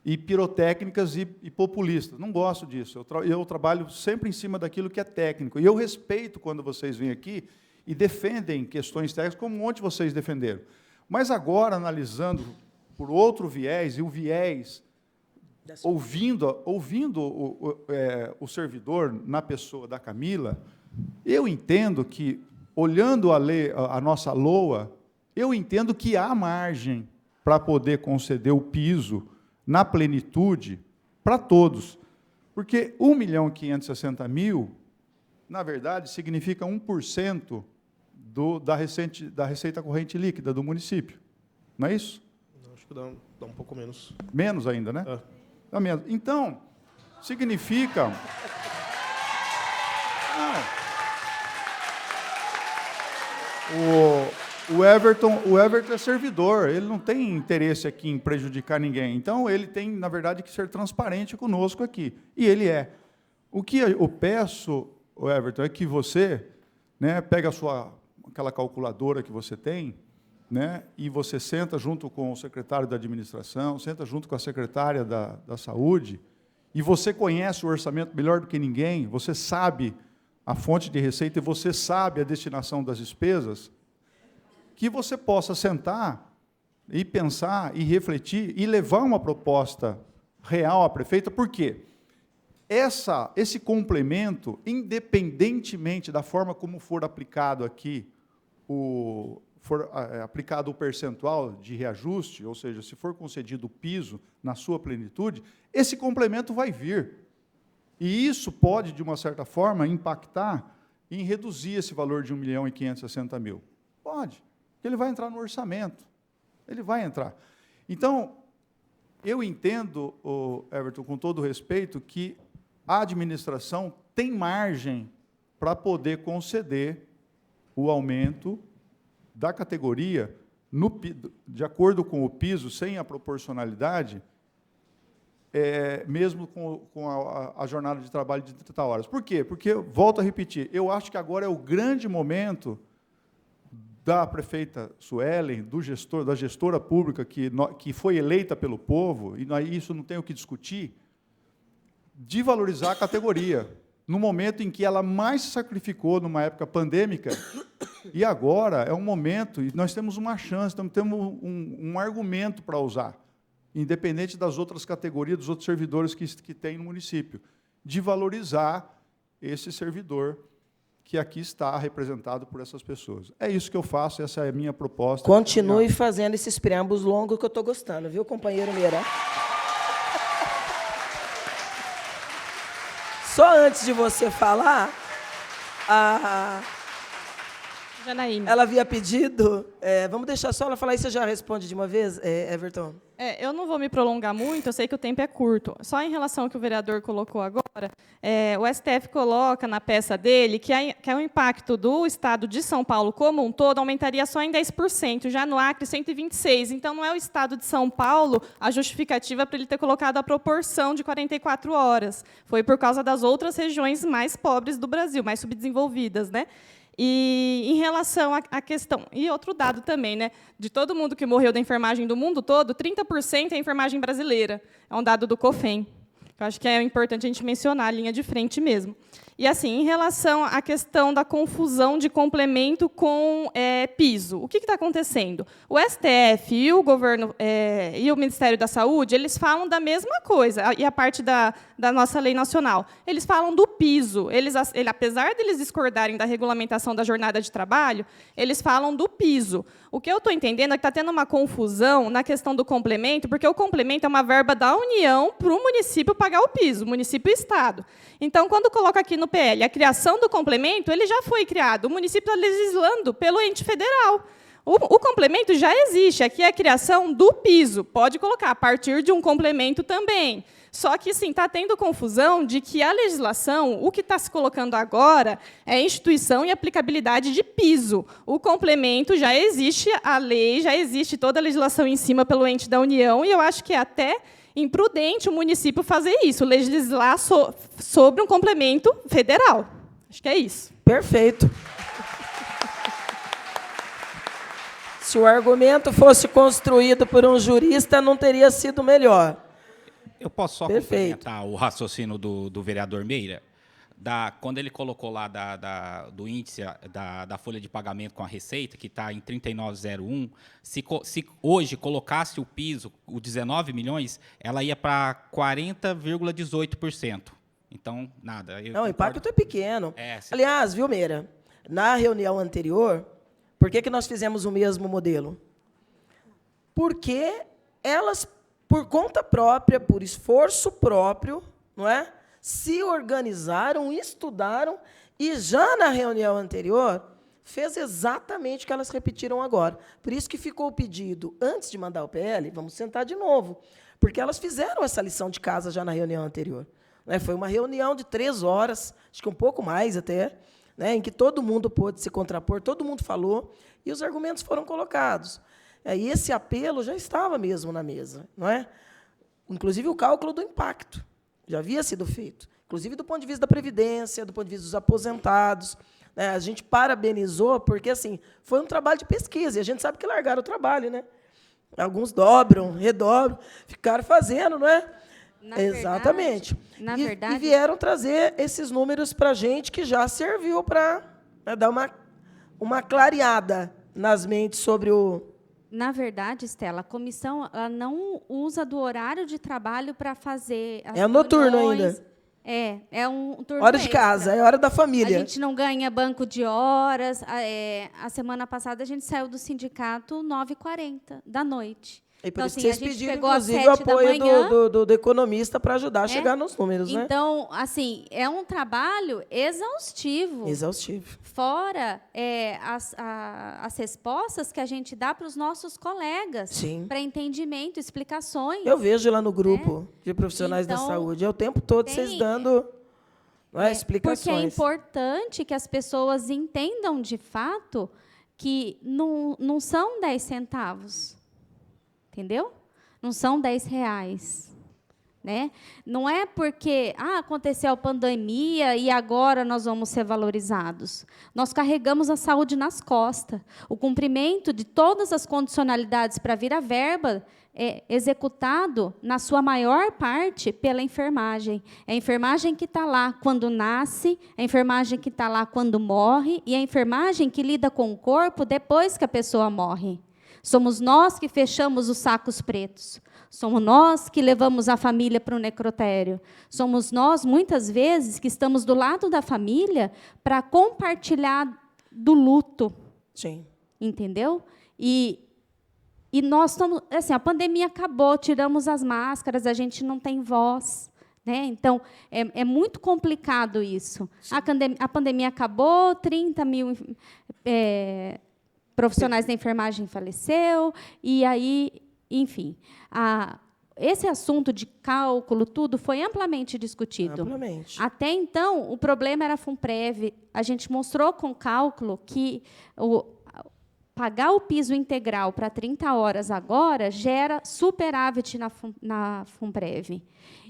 e pirotécnicas e populistas. Não gosto disso. Eu trabalho sempre em cima daquilo que é técnico. E eu respeito quando vocês vêm aqui e defendem questões técnicas, como um monte de vocês defenderam. Mas agora, analisando por outro viés, e o viés, ouvindo o servidor na pessoa da Camila, eu entendo que, olhando a nossa LOA, eu entendo que há margem para poder conceder o piso na plenitude para todos. Porque 1.560.000, na verdade, significa 1% da receita corrente líquida do município. Não é isso? Acho que dá um pouco menos. Menos ainda, né? É. Dá menos. Então, significa... O Everton é servidor, ele não tem interesse aqui em prejudicar ninguém. Então, ele tem, na verdade, que ser transparente conosco aqui. E ele é. O que eu peço, Everton, é que você, né, pega aquela calculadora que você tem, né, e você senta junto com o secretário da administração, senta junto com a secretária da saúde, e você conhece o orçamento melhor do que ninguém, você sabe a fonte de receita e você sabe a destinação das despesas, que você possa sentar e pensar e refletir e levar uma proposta real à prefeita. Por quê? Esse complemento, independentemente da forma como for aplicado aqui, aplicado o percentual de reajuste, ou seja, se for concedido o piso na sua plenitude, esse complemento vai vir. E isso pode, de uma certa forma, impactar em reduzir esse valor de 1.560.000. Pode, porque ele vai entrar no orçamento. Ele vai entrar. Então, eu entendo, Everton, com todo respeito, que a administração tem margem para poder conceder o aumento da categoria, de acordo com o piso, sem a proporcionalidade, mesmo com a jornada de trabalho de 30 horas. Por quê? Porque, volto a repetir, eu acho que agora é o grande momento da prefeita Suelen, da gestora pública que foi eleita pelo povo, e isso não tem o que discutir, de valorizar a categoria, no momento em que ela mais se sacrificou numa época pandêmica, e agora é um momento, e nós temos uma chance, temos um argumento para usar, independente das outras categorias, dos outros servidores que tem no município, de valorizar esse servidor que aqui está representado por essas pessoas. É isso que eu faço, essa é a minha proposta. Continue fazendo esses preâmbulos longos que eu estou gostando, viu, companheiro Meira? Só antes de você falar, Janaína. Ela havia pedido... vamos deixar só ela falar e você já responde de uma vez, Everton? Eu não vou me prolongar muito, eu sei que o tempo é curto. Só em relação ao que o vereador colocou agora, o STF coloca na peça dele que o impacto do Estado de São Paulo como um todo aumentaria só em 10%, já no Acre 126%. Então, não é o Estado de São Paulo a justificativa para ele ter colocado a proporção de 44 horas. Foi por causa das outras regiões mais pobres do Brasil, mais subdesenvolvidas, né? E em relação à questão, e outro dado também, né, de todo mundo que morreu da enfermagem do mundo todo, 30% é a enfermagem brasileira. É um dado do COFEM. Eu acho que é importante a gente mencionar a linha de frente mesmo. E, assim, em relação à questão da confusão de complemento com piso, o que está acontecendo? O STF e o governo e o Ministério da Saúde, eles falam da mesma coisa, e a parte da nossa lei nacional. Eles falam do piso. Apesar de eles discordarem da regulamentação da jornada de trabalho, eles falam do piso. O que eu estou entendendo é que está tendo uma confusão na questão do complemento, porque o complemento é uma verba da União para o município pagar o piso, município e Estado. Então, quando coloca aqui no PL a criação do complemento, ele já foi criado. O município está legislando pelo ente federal. O complemento já existe, aqui é a criação do piso, pode colocar a partir de um complemento também. Só que, sim, está tendo confusão de que a legislação, o que está se colocando agora é instituição e aplicabilidade de piso. O complemento já existe, a lei já existe, toda a legislação em cima pelo ente da União, e eu acho que é até imprudente o município fazer isso, legislar sobre um complemento federal. Acho que é isso. Perfeito. Se o argumento fosse construído por um jurista, não teria sido melhor. Eu posso só complementar o raciocínio do vereador Meira? Quando ele colocou lá do índice da folha de pagamento com a Receita, que está em 39,01, se hoje colocasse o piso, o 19 milhões, ela ia para 40,18%. Então, nada. Não, o impacto é pequeno. Aliás, viu, Meira, na reunião anterior, por que nós fizemos o mesmo modelo? Porque elas, por conta própria, por esforço próprio, não é? Se organizaram, estudaram, e já na reunião anterior, fez exatamente o que elas repetiram agora. Por isso que ficou o pedido, antes de mandar o PL, vamos sentar de novo, porque elas fizeram essa lição de casa já na reunião anterior. Né? Foi uma reunião de 3 horas, acho que um pouco mais até, né, em que todo mundo pôde se contrapor, todo mundo falou, e os argumentos foram colocados. E esse apelo já estava mesmo na mesa, não é? Inclusive o cálculo do impacto já havia sido feito, inclusive do ponto de vista da Previdência, do ponto de vista dos aposentados. Né? A gente parabenizou, porque assim, foi um trabalho de pesquisa, e a gente sabe que largaram o trabalho. Né? Alguns dobram, redobram, ficaram fazendo, não é? Exatamente. E vieram trazer esses números para a gente, que já serviu para, né, dar uma clareada nas mentes sobre o... Na verdade, Estela, a comissão ela não usa do horário de trabalho para fazer as É noturno reuniões. ainda. É um turno hora de extra. casa, é hora da família. A gente não ganha banco de horas. A semana passada, a gente saiu do sindicato 9h40 da noite. E por então, isso assim, vocês a gente pediram, pegou às inclusive, o 7 da apoio manhã. do economista para ajudar a chegar nos números. Né? Então, assim, é um trabalho exaustivo. Exaustivo. Fora as respostas que a gente dá para os nossos colegas, para entendimento, explicações. Eu vejo lá no grupo de profissionais da saúde, é o tempo todo vocês dando, não é, explicações. Porque é importante que as pessoas entendam, de fato, que não são 10 centavos. Entendeu? Não são R$10. Né? Não é porque aconteceu a pandemia e agora nós vamos ser valorizados. Nós carregamos a saúde nas costas. O cumprimento de todas as condicionalidades para vir a verba é executado, na sua maior parte, pela enfermagem. É a enfermagem que está lá quando nasce, a enfermagem que está lá quando morre, e a enfermagem que lida com o corpo depois que a pessoa morre. Somos nós que fechamos os sacos pretos. Somos nós que levamos a família para o necrotério. Somos nós, muitas vezes, que estamos do lado da família para compartilhar do luto. Sim. Entendeu? E nós estamos... Assim, a pandemia acabou, tiramos as máscaras, a gente não tem voz. Né? Então, é muito complicado isso. A pandemia acabou, 30 mil... profissionais da enfermagem faleceu, e aí, enfim, esse assunto de cálculo, tudo, foi amplamente discutido. Amplamente. Até então, o problema era a FUNPREV. A gente mostrou com cálculo que pagar o piso integral para 30 horas agora gera superávit na FUNPREV.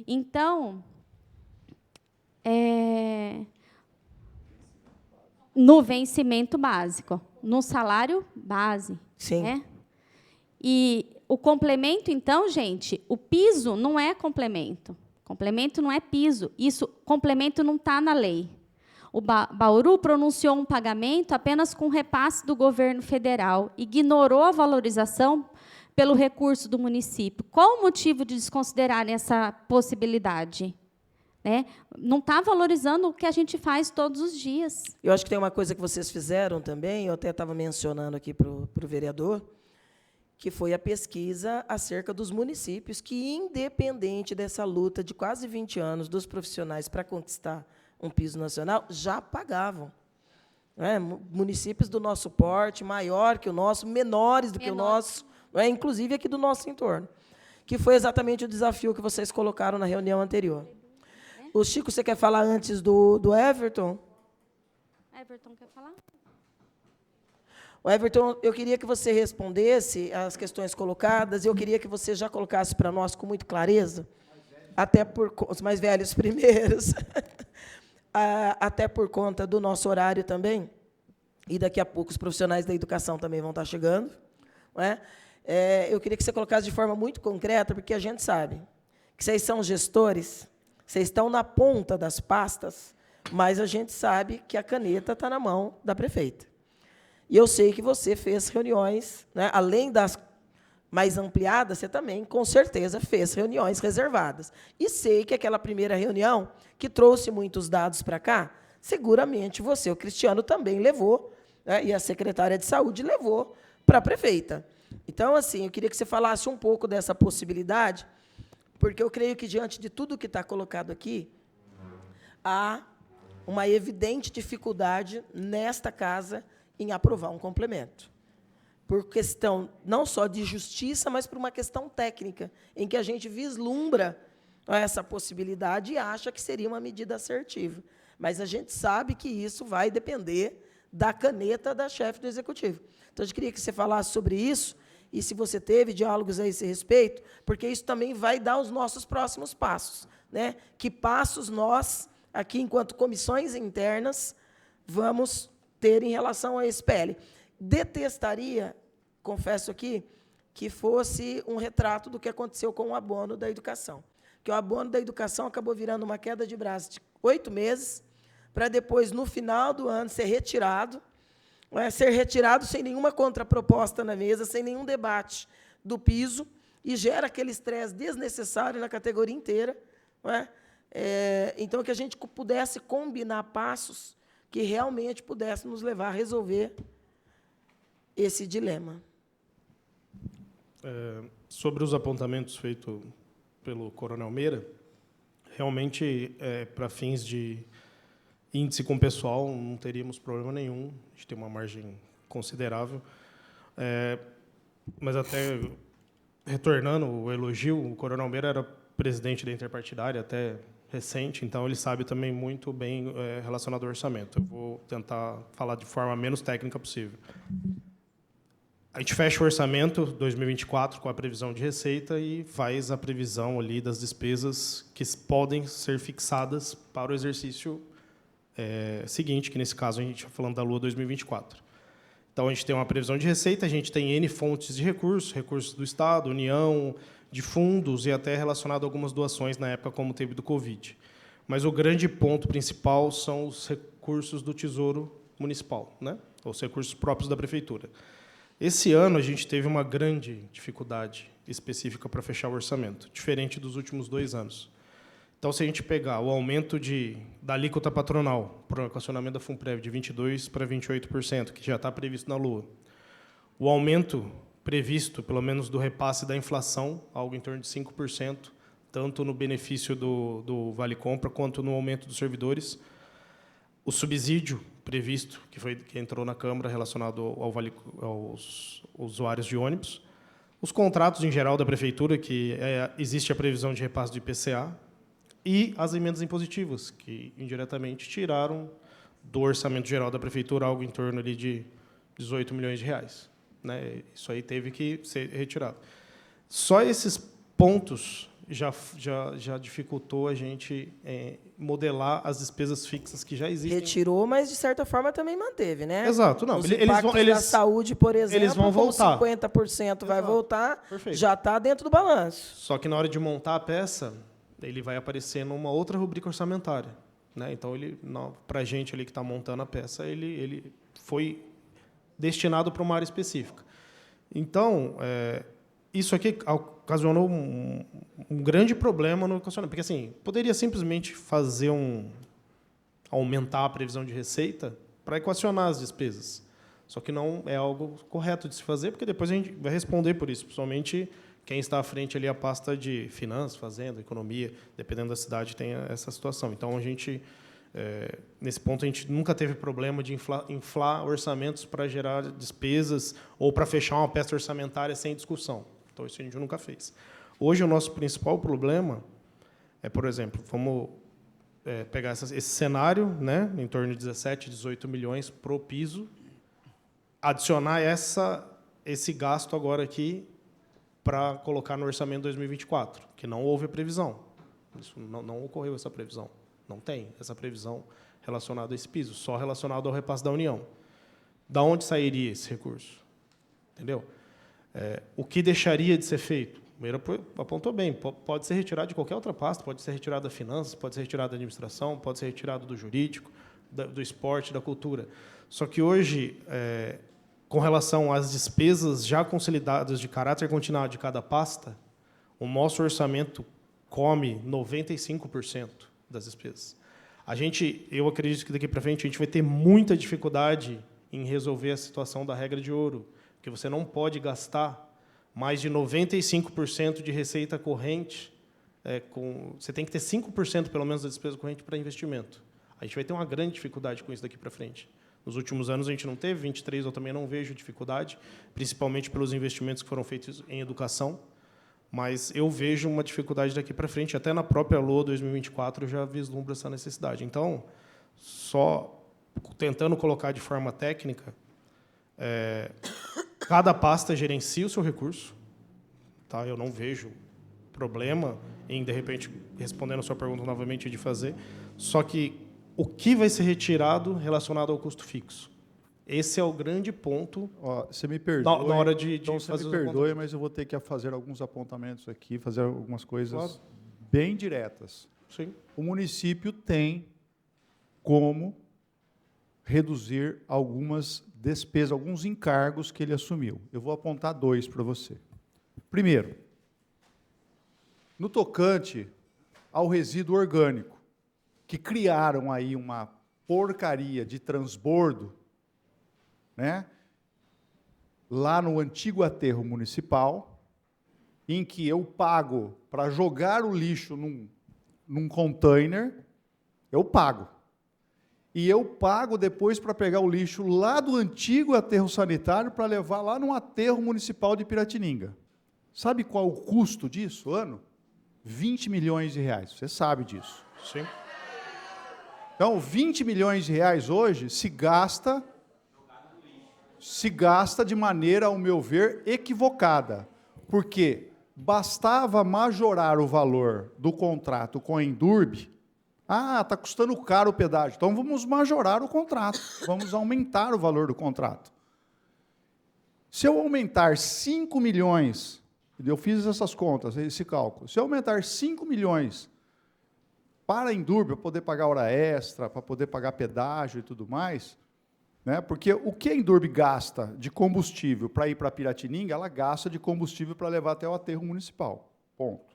Então, no vencimento básico, no salário base. Sim. Né? E o complemento, então, gente, o piso não é complemento. Complemento não é piso. Complemento não está na lei. O Bauru pronunciou um pagamento apenas com repasse do governo federal, ignorou a valorização pelo recurso do município. Qual o motivo de desconsiderar essa possibilidade? Né? Não está valorizando o que a gente faz todos os dias. Eu acho que tem uma coisa que vocês fizeram também, eu até estava mencionando aqui para o vereador, que foi a pesquisa acerca dos municípios que, independente dessa luta de quase 20 anos dos profissionais para conquistar um piso nacional, já pagavam. né, municípios do nosso porte, maior que o nosso, menores do que o nosso, né, inclusive aqui do nosso entorno, que foi exatamente o desafio que vocês colocaram na reunião anterior. O Chico, você quer falar antes do Everton? Everton quer falar? O Everton, eu queria que você respondesse as questões colocadas, e eu queria que você já colocasse para nós com muita clareza, até por os mais velhos primeiros, até por conta do nosso horário também, e daqui a pouco os profissionais da educação também vão estar chegando, não é? Eu queria que você colocasse de forma muito concreta, porque a gente sabe que vocês são gestores, vocês estão na ponta das pastas, mas a gente sabe que a caneta está na mão da prefeita. E eu sei que você fez reuniões, né, além das mais ampliadas, você também, com certeza, fez reuniões reservadas. E sei que aquela primeira reunião, que trouxe muitos dados para cá, seguramente você, o Cristiano, também levou, né, e a secretária de Saúde levou para a prefeita. Então, assim, eu queria que você falasse um pouco dessa possibilidade, porque eu creio que, diante de tudo que está colocado aqui, há uma evidente dificuldade nesta casa em aprovar um complemento, por questão não só de justiça, mas por uma questão técnica, em que a gente vislumbra essa possibilidade e acha que seria uma medida assertiva. Mas a gente sabe que isso vai depender da caneta da chefe do Executivo. Então, eu queria que você falasse sobre isso, e se você teve diálogos a esse respeito, porque isso também vai dar os nossos próximos passos, né? Que passos nós, aqui, enquanto comissões internas, vamos ter em relação a esse PL. Detestaria, confesso aqui, que fosse um retrato do que aconteceu com o abono da educação. Que o abono da educação acabou virando uma queda de braço de 8 meses, para depois, no final do ano, ser retirado sem nenhuma contraproposta na mesa, sem nenhum debate do piso, e gera aquele estresse desnecessário na categoria inteira. Não é? Então, que a gente pudesse combinar passos que realmente pudessem nos levar a resolver esse dilema. Sobre os apontamentos feitos pelo Coronel Meira, realmente, para fins de índice com o pessoal, não teríamos problema nenhum, a gente tem uma margem considerável. Mas, até retornando o elogio, o Coronel Meira era presidente da interpartidária até recente, então ele sabe também muito bem relacionado ao orçamento. Eu vou tentar falar de forma menos técnica possível. A gente fecha o orçamento 2024 com a previsão de receita e faz a previsão ali das despesas que podem ser fixadas para o exercício seguinte, que nesse caso a gente está falando da Lua 2024. Então, a gente tem uma previsão de receita, a gente tem N fontes de recursos do Estado, União, de fundos e até relacionado a algumas doações na época, como teve do Covid. Mas o grande ponto principal são os recursos do Tesouro Municipal, né? Os recursos próprios da Prefeitura. Esse ano, a gente teve uma grande dificuldade específica para fechar o orçamento, diferente dos últimos 2 anos. Então, se a gente pegar o aumento da alíquota patronal para o equacionamento da FUNPREV de 22% para 28%, que já está previsto na Lua, o aumento previsto, pelo menos do repasse da inflação, algo em torno de 5%, tanto no benefício do Vale Compra, quanto no aumento dos servidores, o subsídio previsto, que entrou na Câmara, relacionado aos usuários de ônibus, os contratos em geral da Prefeitura, que existe a previsão de repasse do IPCA, e as emendas impositivas, que indiretamente tiraram do orçamento geral da Prefeitura algo em torno ali de 18 milhões de reais. Né? Isso aí teve que ser retirado. Só esses pontos já dificultou a gente modelar as despesas fixas que já existem. Retirou, mas, de certa forma, também manteve, né? Exato. Não, os impactos da saúde, por exemplo, eles vão voltar. 50% vai voltar, Perfeito. Já está dentro do balanço. Só que, na hora de montar a peça, ele vai aparecer numa outra rubrica orçamentária. Né? Então, para a gente ali que está montando a peça, ele foi destinado para uma área específica. Então, isso aqui ocasionou um grande problema no equacionamento, porque assim, poderia simplesmente aumentar a previsão de receita para equacionar as despesas. Só que não é algo correto de se fazer, porque depois a gente vai responder por isso, principalmente quem está à frente ali, a pasta de finanças, fazenda, economia, dependendo da cidade, tem essa situação. Então, a gente Nesse ponto, a gente nunca teve problema de inflar orçamentos para gerar despesas ou para fechar uma peça orçamentária sem discussão. Então, isso a gente nunca fez. Hoje, o nosso principal problema é, por exemplo, vamos pegar esse cenário, né, em torno de 17, 18 milhões para o piso, adicionar esse gasto agora aqui para colocar no orçamento 2024, que não houve a previsão. Isso não ocorreu essa previsão. Não tem essa previsão relacionada a esse piso, só relacionado ao repasse da União. Da onde sairia esse recurso? Entendeu? O que deixaria de ser feito? O Meira apontou bem, pode ser retirado de qualquer outra pasta, pode ser retirado da finanças, pode ser retirado da administração, pode ser retirado do jurídico, do esporte, da cultura. Só que hoje, com relação às despesas já consolidadas de caráter continuado de cada pasta, o nosso orçamento come 95% das despesas. Eu acredito que daqui para frente a gente vai ter muita dificuldade em resolver a situação da regra de ouro, porque você não pode gastar mais de 95% de receita corrente, você tem que ter 5% pelo menos da despesa corrente para investimento. A gente vai ter uma grande dificuldade com isso daqui para frente. Nos últimos anos a gente não teve, 23 eu também não vejo dificuldade, principalmente pelos investimentos que foram feitos em educação, mas eu vejo uma dificuldade daqui para frente, até na própria LOA 2024 eu já vislumbro essa necessidade. Então, só tentando colocar de forma técnica, cada pasta gerencia o seu recurso, tá? Eu não vejo problema em, de repente, respondendo a sua pergunta novamente, de fazer, só que o que vai ser retirado relacionado ao custo fixo? Esse é o grande ponto. Você me perdoe, na hora de então fazer você me perdoe, mas eu vou ter que fazer alguns apontamentos aqui, fazer algumas coisas bem diretas. Sim. O município tem como reduzir algumas despesas, alguns encargos que ele assumiu. Eu vou apontar 2 para você. Primeiro, no tocante ao resíduo orgânico, que criaram aí uma porcaria de transbordo, né, lá no antigo aterro municipal, em que eu pago para jogar o lixo num container, eu pago. E eu pago depois para pegar o lixo lá do antigo aterro sanitário para levar lá no aterro municipal de Piratininga. Sabe qual o custo disso, ano? 20 milhões de reais. Você sabe disso. Sim. Então, 20 milhões de reais hoje se gasta de maneira, ao meu ver, equivocada. Porque bastava majorar o valor do contrato com a Endurbe. Está custando caro o pedágio. Então, vamos majorar o contrato. Vamos aumentar o valor do contrato. Se eu aumentar 5 milhões, eu fiz essas contas, esse cálculo, se eu aumentar 5 milhões para a Endurbe, para poder pagar hora extra, para poder pagar pedágio e tudo mais, né, porque o que a Endurbe gasta de combustível para ir para Piratininga, ela gasta de combustível para levar até o aterro municipal. Ponto.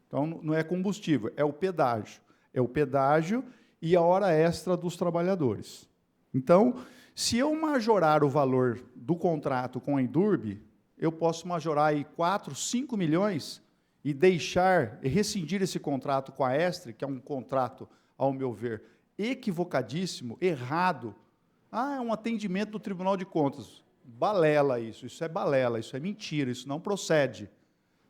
Então, não é combustível, é o pedágio. É o pedágio e a hora extra dos trabalhadores. Então, se eu majorar o valor do contrato com a Endurbe, eu posso majorar aí 4, 5 milhões e rescindir esse contrato com a Estre, que é um contrato, ao meu ver, equivocadíssimo, errado. É um atendimento do Tribunal de Contas. Balela isso é balela, isso é mentira, isso não procede.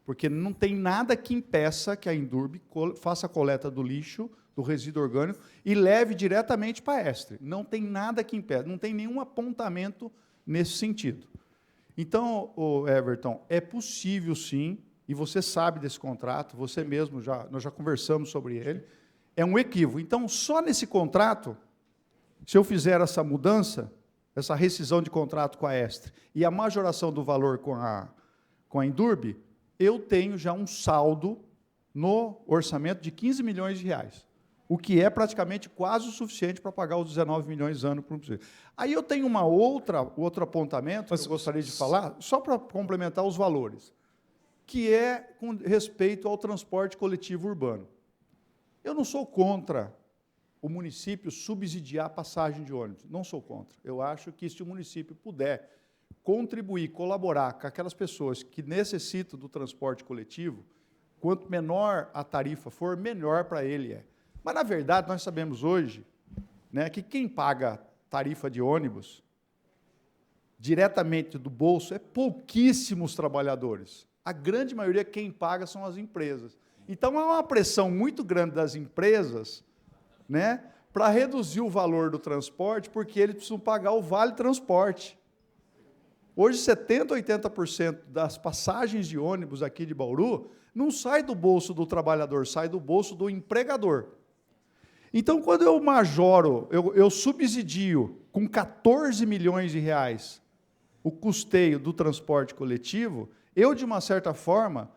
Porque não tem nada que impeça que a Endurbe faça a coleta do lixo, do resíduo orgânico, e leve diretamente para a Estre. Não tem nada que impeça, não tem nenhum apontamento nesse sentido. Então, Everton, é possível sim, e você sabe desse contrato, você mesmo, nós já conversamos sobre ele, é um equívoco. Então, só nesse contrato, se eu fizer essa mudança, essa rescisão de contrato com a Estre, e a majoração do valor com a Endurbe, eu tenho já um saldo no orçamento de 15 milhões de reais, o que é praticamente quase o suficiente para pagar os 19 milhões ano por ano. Aí eu tenho outro apontamento que eu gostaria de falar, só para complementar os valores, que é com respeito ao transporte coletivo urbano. Eu não sou contra o município subsidiar a passagem de ônibus, não sou contra. Eu acho que se o município puder contribuir, colaborar com aquelas pessoas que necessitam do transporte coletivo, quanto menor a tarifa for, melhor para ele é. Mas, na verdade, nós sabemos hoje, né, que quem paga tarifa de ônibus diretamente do bolso é pouquíssimos trabalhadores. A grande maioria, quem paga, são as empresas. Então, há uma pressão muito grande das empresas, né, para reduzir o valor do transporte, porque eles precisam pagar o vale transporte. Hoje, 70%, 80% das passagens de ônibus aqui de Bauru não sai do bolso do trabalhador, sai do bolso do empregador. Então, quando eu majoro, eu subsidio com 14 milhões de reais o custeio do transporte coletivo, eu, de uma certa forma,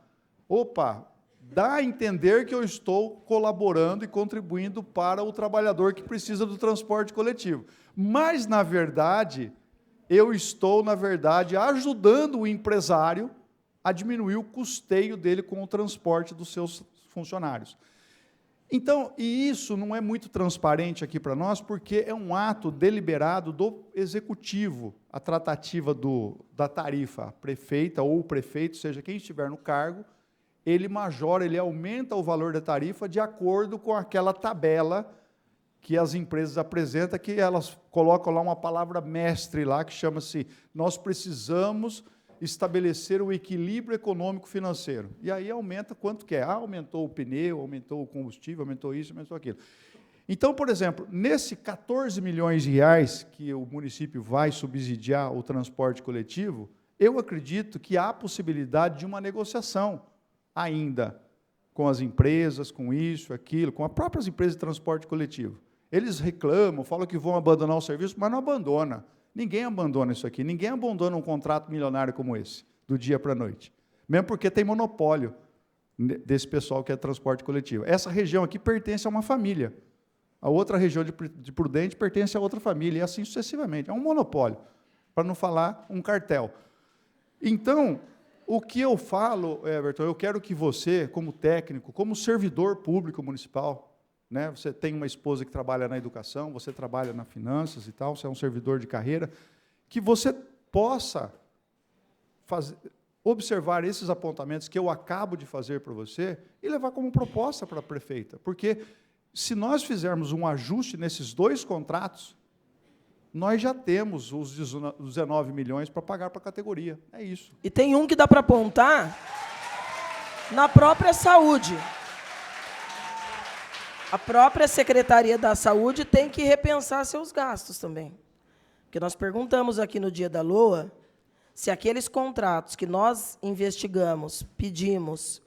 dá a entender que eu estou colaborando e contribuindo para o trabalhador que precisa do transporte coletivo. Mas, na verdade, eu estou, ajudando o empresário a diminuir o custeio dele com o transporte dos seus funcionários. Então, e isso não é muito transparente aqui para nós, porque é um ato deliberado do executivo, a tratativa da tarifa, a prefeita ou o prefeito, seja quem estiver no cargo, ele majora, ele aumenta o valor da tarifa de acordo com aquela tabela que as empresas apresentam, que elas colocam lá uma palavra mestre lá, que chama-se, nós precisamos estabelecer o equilíbrio econômico-financeiro. E aí aumenta quanto quer. Aumentou o pneu, aumentou o combustível, aumentou isso, aumentou aquilo. Então, por exemplo, nesse 14 milhões de reais que o município vai subsidiar o transporte coletivo, eu acredito que há possibilidade de uma negociação ainda com as empresas, com isso, aquilo, com as próprias empresas de transporte coletivo. Eles reclamam, falam que vão abandonar o serviço, mas não abandona. Ninguém abandona isso aqui. Ninguém abandona um contrato milionário como esse, do dia para a noite. Mesmo porque tem monopólio desse pessoal que é transporte coletivo. Essa região aqui pertence a uma família. A outra região de Prudente pertence a outra família, e assim sucessivamente. É um monopólio, para não falar um cartel. Então, o que eu falo, Everton, eu quero que você, como técnico, como servidor público municipal, né, você tem uma esposa que trabalha na educação, você trabalha nas finanças e tal, você é um servidor de carreira, que você possa observar esses apontamentos que eu acabo de fazer para você e levar como proposta para a prefeita. Porque, se nós fizermos um ajuste nesses 2 contratos, nós já temos os 19 milhões para pagar para a categoria. É isso. E tem um que dá para apontar na própria saúde. A própria Secretaria da Saúde tem que repensar seus gastos também. Porque nós perguntamos aqui no Dia da LOA se aqueles contratos que nós investigamos, pedimos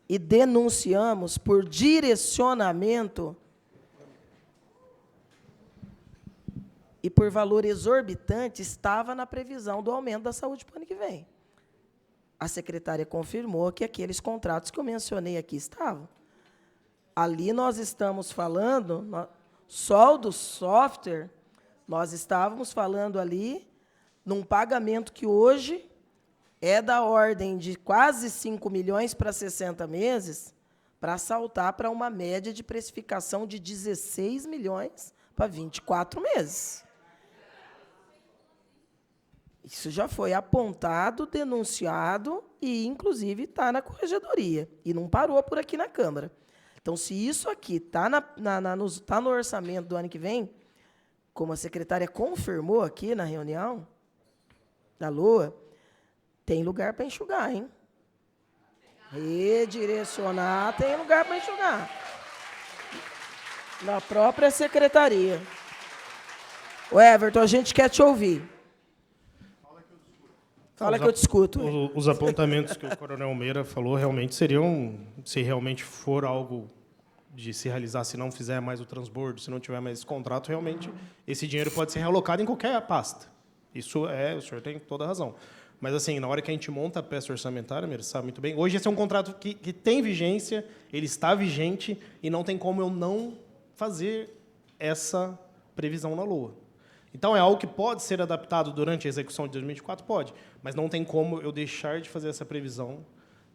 e denunciamos por direcionamento e por valor exorbitante, estava na previsão do aumento da saúde para o ano que vem. A secretária confirmou que aqueles contratos que eu mencionei aqui estavam. Ali nós estamos falando, só do software, nós estávamos falando ali num pagamento que hoje é da ordem de quase 5 milhões para 60 meses, para saltar para uma média de precificação de 16 milhões para 24 meses. Isso já foi apontado, denunciado e, inclusive, está na corregedoria. E não parou por aqui na Câmara. Então, se isso aqui está no orçamento do ano que vem, como a secretária confirmou aqui na reunião da LOA, tem lugar para enxugar, hein? Redirecionar, tem lugar para enxugar. Na própria secretaria. O Everton, a gente quer te ouvir. Fala que eu te escuto. Os apontamentos que o Coronel Meira falou realmente seriam, se realmente for algo de se realizar, se não fizer mais o transbordo, se não tiver mais esse contrato, realmente esse dinheiro pode ser realocado em qualquer pasta. Isso o senhor tem toda a razão. Mas, assim, na hora que a gente monta a peça orçamentária, Meira sabe muito bem, hoje esse é um contrato que tem vigência, ele está vigente, e não tem como eu não fazer essa previsão na LOA. Então, é algo que pode ser adaptado durante a execução de 2024? Pode, mas não tem como eu deixar de fazer essa previsão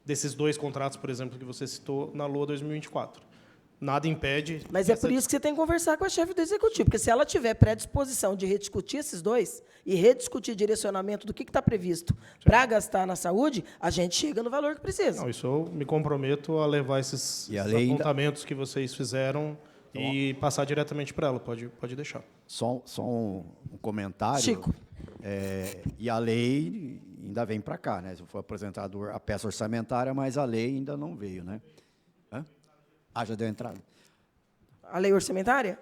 desses 2 contratos, por exemplo, que você citou na LOA 2024. Nada impede... Mas é por isso que você tem que conversar com a chefe do Executivo, porque se ela tiver predisposição de rediscutir esses 2 e rediscutir direcionamento do que está previsto para gastar na saúde, a gente chega no valor que precisa. Não, isso eu me comprometo a levar esses apontamentos que vocês fizeram e passar diretamente para ela. Pode deixar. Só um comentário. Chico. E a lei ainda vem para cá, né? Foi apresentada a peça orçamentária, mas a lei ainda não veio, né? Já deu entrada? A lei orçamentária?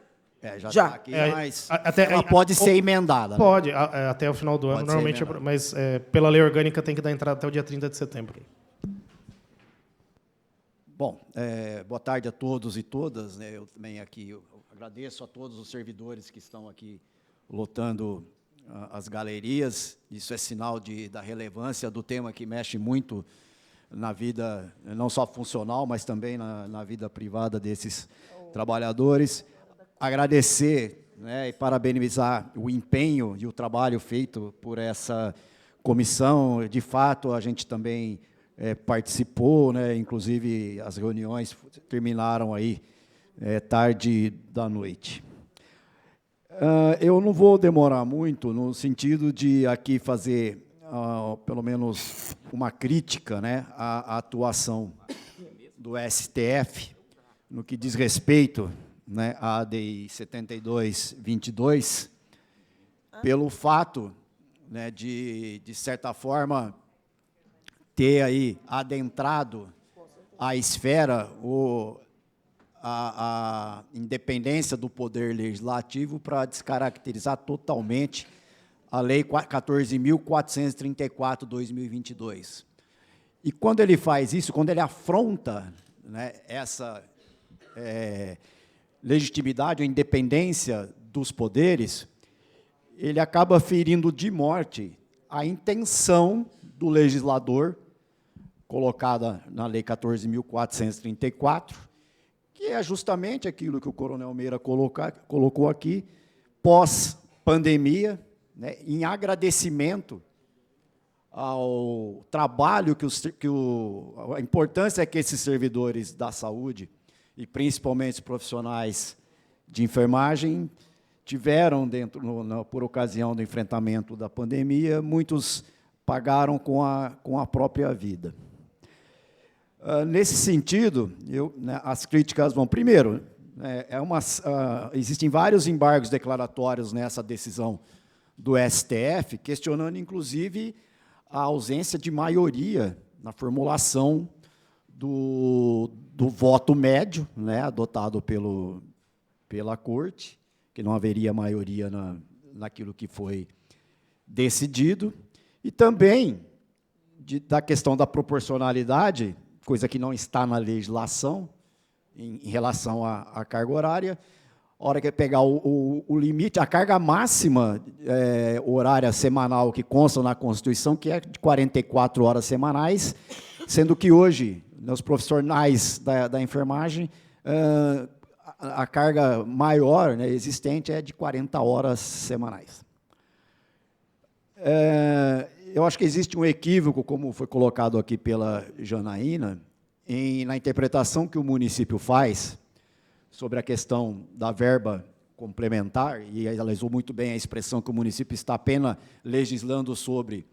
Já está aqui, mas ela pode ser emendada. Né? Pode, até o final do ano, normalmente, mas pela lei orgânica tem que dar entrada até o dia 30 de setembro. Bom, boa tarde a todos e todas. Né? Eu também aqui eu agradeço a todos os servidores que estão aqui lotando as galerias. Isso é sinal da relevância do tema que mexe muito na vida, não só funcional, mas também na vida privada desses trabalhadores. Agradecer, né, e parabenizar o empenho e o trabalho feito por essa comissão. De fato, a gente também participou, né, inclusive as reuniões terminaram aí tarde da noite. Eu não vou demorar muito no sentido de aqui fazer pelo menos uma crítica, né, à atuação do STF no que diz respeito, né, à ADI 7222, pelo fato, né, de certa forma, ter aí adentrado a esfera, a independência do poder legislativo para descaracterizar totalmente a Lei 14.434/2022. E quando ele faz isso, quando ele afronta, né, essa legitimidade, a independência dos poderes, ele acaba ferindo de morte a intenção do legislador, colocada na Lei 14.434, que é justamente aquilo que o coronel Meira colocou aqui, pós-pandemia, né, em agradecimento ao trabalho a importância que esses servidores da saúde, e principalmente os profissionais de enfermagem, tiveram por ocasião do enfrentamento da pandemia, muitos pagaram com a própria vida. Nesse sentido, as críticas vão... Primeiro, existem vários embargos declaratórios nessa decisão do STF, questionando, inclusive, a ausência de maioria na formulação do voto médio, né, adotado pela Corte, que não haveria maioria naquilo que foi decidido, e também da questão da proporcionalidade, coisa que não está na legislação, em relação à carga horária. A hora que pegar o limite, a carga máxima horária semanal que consta na Constituição, que é de 44 horas semanais, sendo que hoje, nos profissionais da enfermagem, a carga maior, né, existente é de 40 horas semanais. Eu acho que existe um equívoco, como foi colocado aqui pela Janaína, na interpretação que o município faz sobre a questão da verba complementar, e ela usou muito bem a expressão que o município está apenas legislando sobre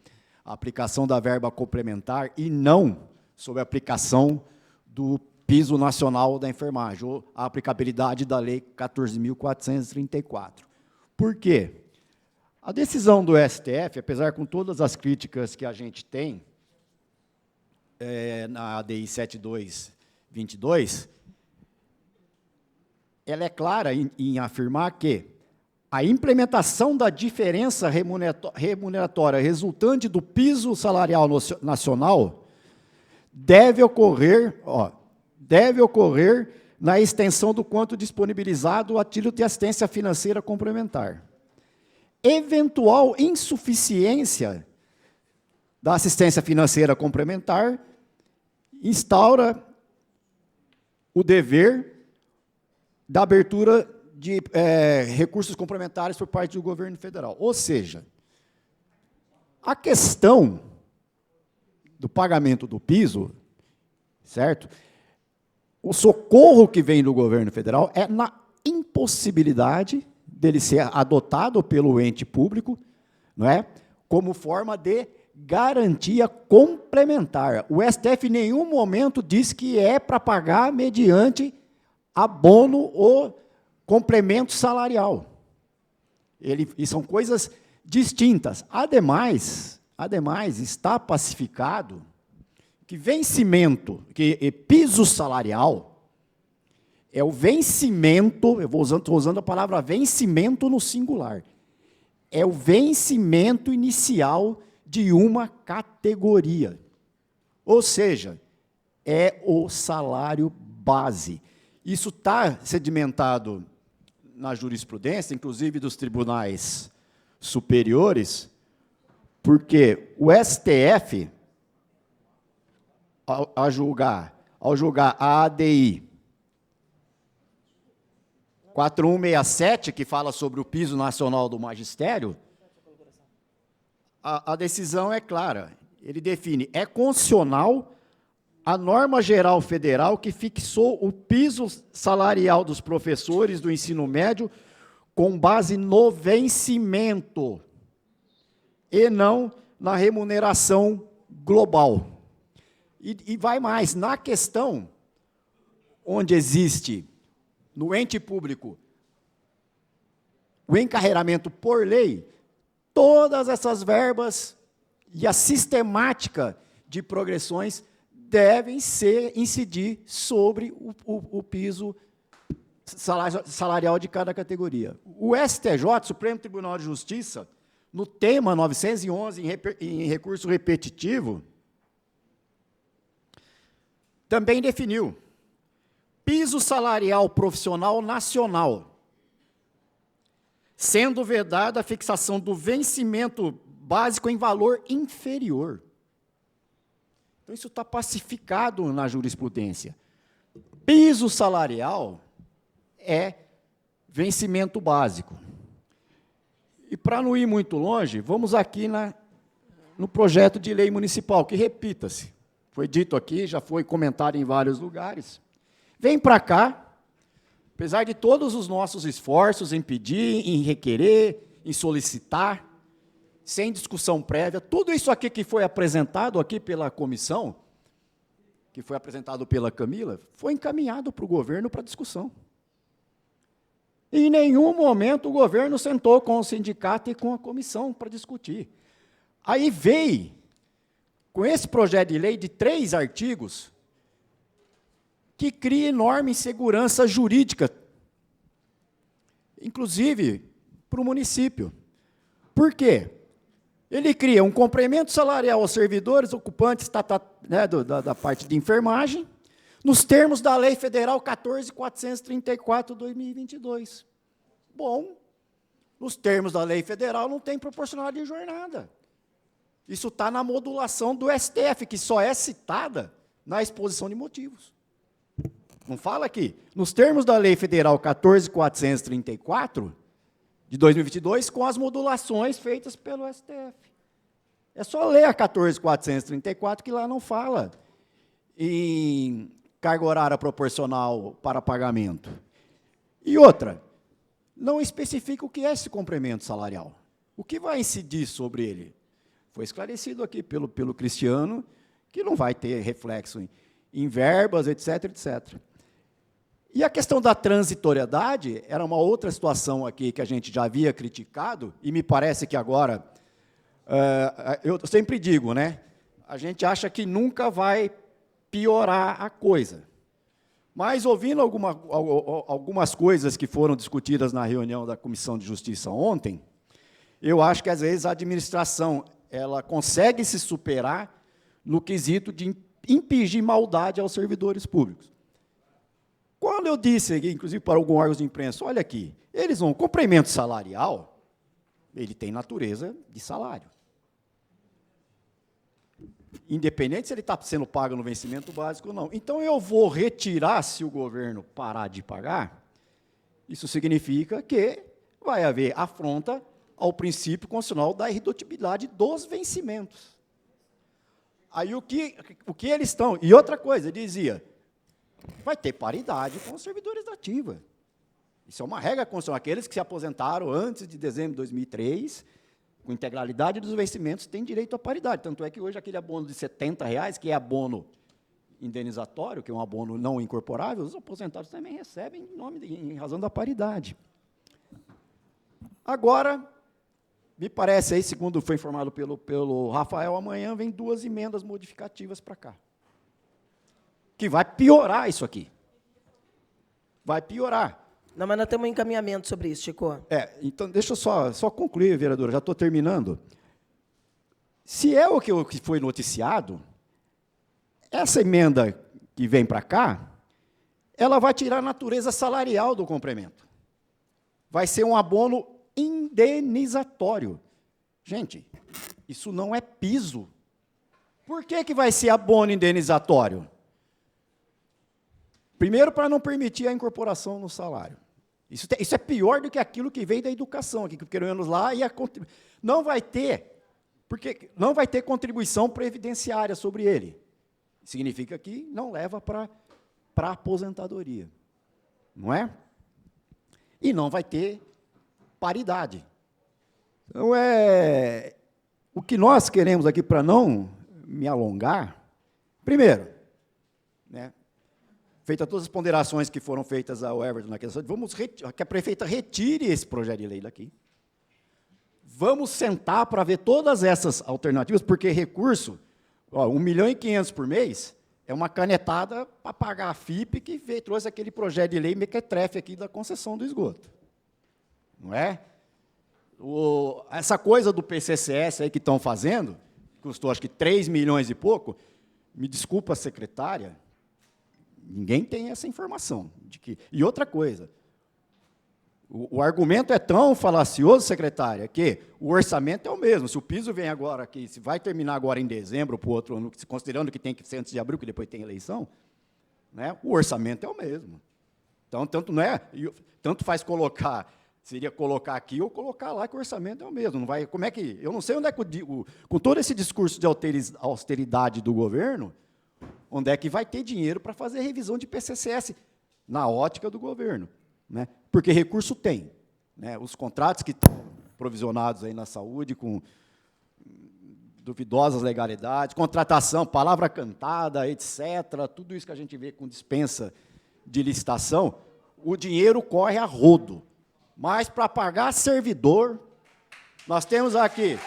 a aplicação da verba complementar e não sobre a aplicação do piso nacional da enfermagem, ou a aplicabilidade da Lei 14.434. Por quê? A decisão do STF, apesar com todas as críticas que a gente tem na ADI 7222, ela é clara em afirmar que a implementação da diferença remuneratória resultante do piso salarial nacional deve ocorrer na extensão do quanto disponibilizado a título de assistência financeira complementar. Eventual insuficiência da assistência financeira complementar instaura o dever da abertura de recursos complementares por parte do governo federal. Ou seja, a questão do pagamento do piso, certo? O socorro que vem do governo federal é na impossibilidade dele ser adotado pelo ente público, não é? Como forma de garantia complementar. O STF em nenhum momento diz que é para pagar mediante abono ou complemento salarial. E são coisas distintas. Ademais, está pacificado que vencimento, que piso salarial é o vencimento, estou usando a palavra vencimento no singular, é o vencimento inicial de uma categoria. Ou seja, é o salário base. Isso está sedimentado na jurisprudência, inclusive dos tribunais superiores, porque o STF, ao julgar a ADI 4167, que fala sobre o piso nacional do magistério, a decisão é clara. Ele define, é constitucional a norma geral federal que fixou o piso salarial dos professores do ensino médio com base no vencimento e não na remuneração global. E vai mais, na questão onde existe, no ente público, o encarreiramento por lei, todas essas verbas e a sistemática de progressões devem incidir sobre o piso salarial de cada categoria. O STJ, Supremo Tribunal de Justiça, no tema 911, em recurso repetitivo, também definiu piso salarial profissional nacional, sendo vedada a fixação do vencimento básico em valor inferior. Então, isso está pacificado na jurisprudência. Piso salarial é vencimento básico. E, para não ir muito longe, vamos aqui no projeto de lei municipal, que, repita-se, foi dito aqui, já foi comentado em vários lugares. Vem para cá, apesar de todos os nossos esforços em pedir, em requerer, em solicitar, sem discussão prévia, tudo isso aqui que foi apresentado aqui pela comissão, que foi apresentado pela Camila, foi encaminhado para o governo para discussão. Em nenhum momento o governo sentou com o sindicato e com a comissão para discutir. Aí veio, com esse projeto de lei de 3 artigos, que cria enorme insegurança jurídica, inclusive para o município. Por quê? Ele cria um complemento salarial aos servidores ocupantes da parte de enfermagem, nos termos da Lei Federal 14.434/2022. Bom, nos termos da Lei Federal não tem proporcionalidade de jornada. Isso está na modulação do STF, que só é citada na exposição de motivos. Não fala aqui. Nos termos da Lei Federal 14.434, de 2022, com as modulações feitas pelo STF. É só ler a 14.434, que lá não fala em carga horária proporcional para pagamento. E outra, não especifica o que é esse complemento salarial. O que vai incidir sobre ele? Foi esclarecido aqui pelo Cristiano, que não vai ter reflexo em verbas, etc., etc. E a questão da transitoriedade era uma outra situação aqui que a gente já havia criticado, e me parece que agora, eu sempre digo, né, a gente acha que nunca vai piorar a coisa. Mas, ouvindo algumas coisas que foram discutidas na reunião da Comissão de Justiça ontem, eu acho que, às vezes, a administração ela consegue se superar no quesito de impingir maldade aos servidores públicos. Quando eu disse, inclusive para alguns órgãos de imprensa, olha aqui, eles vão, complemento salarial, ele tem natureza de salário. Independente se ele está sendo pago no vencimento básico ou não. Então, eu vou retirar, se o governo parar de pagar, isso significa que vai haver afronta ao princípio constitucional da irredutibilidade dos vencimentos. Aí, o que eles estão... E outra coisa, ele dizia, vai ter paridade com os servidores da ativa. Isso é uma regra constitucional. Aqueles que se aposentaram antes de dezembro de 2003, com integralidade dos vencimentos, têm direito à paridade. Tanto é que hoje aquele abono de R$ 70, que é abono indenizatório, que é um abono não incorporável, os aposentados também recebem em razão da paridade. Agora, me parece, aí, segundo foi informado pelo Rafael, amanhã vem 2 emendas modificativas para cá, que vai piorar isso aqui. Vai piorar. Não, mas nós temos um encaminhamento sobre isso, Chico. Então, deixa eu só concluir, vereadora, já estou terminando. Se é o que foi noticiado, essa emenda que vem para cá, ela vai tirar a natureza salarial do complemento. Vai ser um abono indenizatório. Gente, isso não é piso. Por que vai ser abono indenizatório? Primeiro, para não permitir a incorporação no salário. Isso é pior do que aquilo que veio da educação, que queremos lá, e não vai ter, porque não vai ter contribuição previdenciária sobre ele. Significa que não leva para a aposentadoria. Não é? E não vai ter paridade. Então, o que nós queremos aqui, para não me alongar, primeiro, né, feitas todas as ponderações que foram feitas ao Everton na questão, que a prefeita retire esse projeto de lei daqui. Vamos sentar para ver todas essas alternativas, porque recurso, ó, 1.500.000 por mês, é uma canetada para pagar a FIP que trouxe aquele projeto de lei mequetrefe aqui da concessão do esgoto. Não é? Essa coisa do PCCS aí que estão fazendo, custou acho que 3 milhões e pouco, me desculpa, secretária, ninguém tem essa informação. E outra coisa, o argumento é tão falacioso, secretária, que o orçamento é o mesmo. Se o piso vem agora aqui, se vai terminar agora em dezembro, para o outro ano, considerando que tem que ser antes de abril, que depois tem eleição, né, o orçamento é o mesmo. Então, tanto faz colocar, seria colocar aqui ou colocar lá, que o orçamento é o mesmo. Não vai, como é que, eu não sei onde é que, com todo esse discurso de austeridade do governo, onde é que vai ter dinheiro para fazer revisão de PCCS na ótica do governo, né? Porque recurso tem, né? Os contratos que estão provisionados aí na saúde com duvidosas legalidades, contratação, palavra cantada, etc., tudo isso que a gente vê com dispensa de licitação, o dinheiro corre a rodo. Mas para pagar servidor, nós temos aqui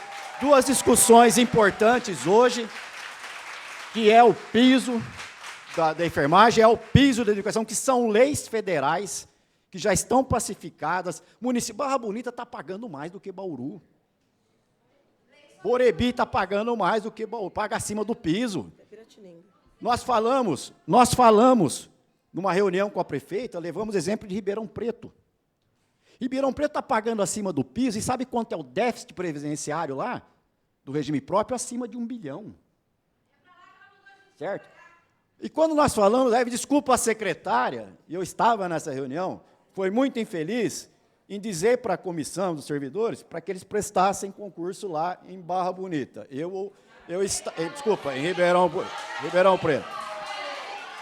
2 discussões importantes hoje, que é o piso da enfermagem, é o piso da educação, que são leis federais, que já estão pacificadas. Município Barra Bonita está pagando mais do que Bauru. Borebi está pagando mais do que Bauru, paga acima do piso. Nós falamos, numa reunião com a prefeita, levamos exemplo de Ribeirão Preto. Ribeirão Preto está pagando acima do piso, e sabe quanto é o déficit previdenciário lá, do regime próprio? Acima de 1 bilhão. Certo? E quando nós falamos, desculpa a secretária, e eu estava nessa reunião, foi muito infeliz em dizer para a comissão dos servidores para que eles prestassem concurso lá em Barra Bonita. Desculpa, em Ribeirão Preto.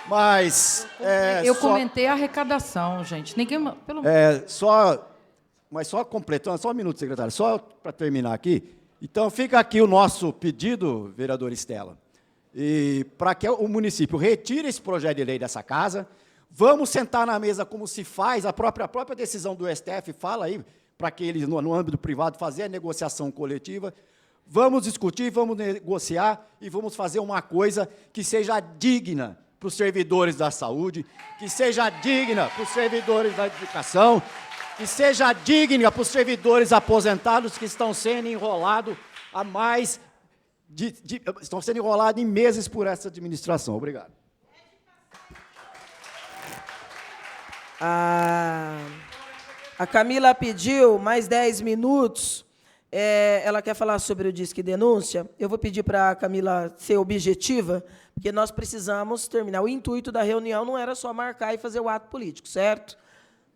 Mas eu comentei a arrecadação, gente. Ninguém, mas só completando, só um minuto, secretário, só para terminar aqui. Então fica aqui o nosso pedido, vereador Estela, e para que o município retire esse projeto de lei dessa casa. Vamos sentar na mesa como se faz, a própria decisão do STF fala aí, para que eles, no âmbito privado, fazer a negociação coletiva. Vamos discutir, vamos negociar e vamos fazer uma coisa que seja digna para os servidores da saúde, que seja digna para os servidores da educação, que seja digna para os servidores aposentados que estão sendo enrolados há mais estão sendo enrolados em meses por essa administração. Obrigado. A Camila pediu mais 10 minutos. Ela quer falar sobre o Disque Denúncia. Eu vou pedir para a Camila ser objetiva, porque nós precisamos terminar. O intuito da reunião não era só marcar e fazer o ato político, certo?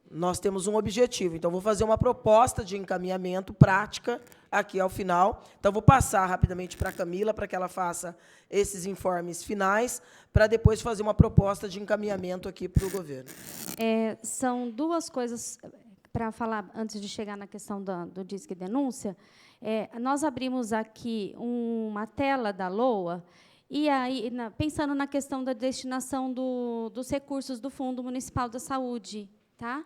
Nós temos um objetivo. Então, vou fazer uma proposta de encaminhamento prática aqui ao final. Então, vou passar rapidamente para a Camila, para que ela faça esses informes finais, para depois fazer uma proposta de encaminhamento aqui para o governo. São 2 coisas para falar, antes de chegar na questão do Disque Denúncia. Nós abrimos aqui uma tela da LOA, E aí, pensando na questão da destinação dos recursos do Fundo Municipal da Saúde, tá?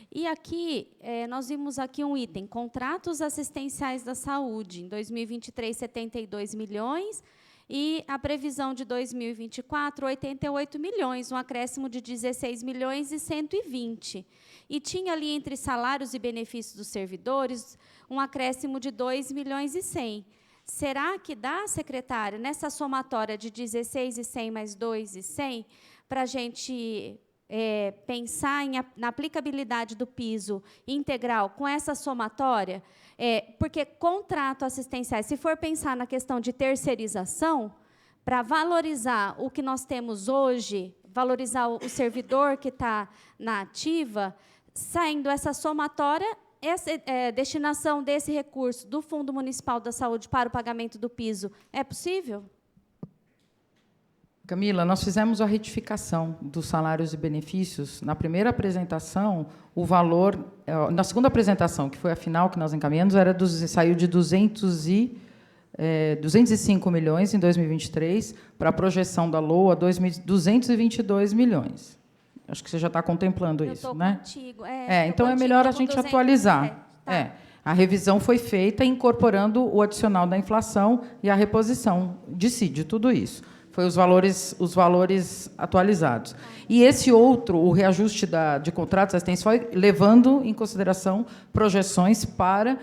E aqui, nós vimos aqui um item, contratos assistenciais da saúde, em 2023, 72 milhões, e a previsão de 2024, 88 milhões, um acréscimo de 16 milhões e 120. E tinha ali, entre salários e benefícios dos servidores, um acréscimo de 2 milhões e 100. Será que dá, secretária, nessa somatória de 16 e 100 mais 2 e 100, para a gente pensar na aplicabilidade do piso integral com essa somatória? Porque contrato assistenciais, se for pensar na questão de terceirização, para valorizar o que nós temos hoje, valorizar o servidor que está na ativa, saindo essa somatória, essa destinação desse recurso do Fundo Municipal da Saúde para o pagamento do piso, é possível? Camila, nós fizemos a retificação dos salários e benefícios. Na primeira apresentação, o valor... Na segunda apresentação, que foi a final que nós encaminhamos, saiu de 205 milhões em 2023 para a projeção da LOA, 222 milhões. Acho que você já está contemplando isso, né? Contigo. Então é melhor a gente atualizar. A revisão foi feita incorporando o adicional da inflação e a reposição de tudo isso. Foi os valores atualizados. E esse outro, o reajuste de contratos assistentes, foi levando em consideração projeções para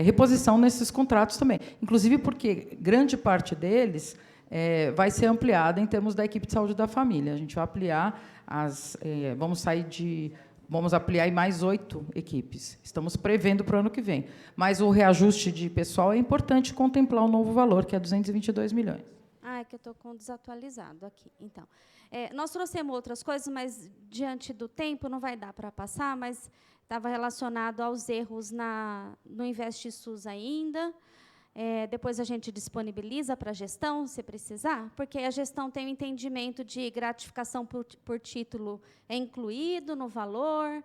reposição nesses contratos também. Inclusive porque grande parte deles vai ser ampliada em termos da equipe de saúde da família. A gente vai ampliar vamos ampliar em mais 8 equipes. Estamos prevendo para o ano que vem. Mas o reajuste de pessoal é importante contemplar o novo valor, que é 222 milhões. É que eu estou com desatualizado aqui. Então, nós trouxemos outras coisas, mas, diante do tempo, não vai dar para passar, mas estava relacionado aos erros no InvestSUS ainda. Depois a gente disponibiliza para a gestão, se precisar, porque a gestão tem o entendimento de gratificação por título incluído no valor,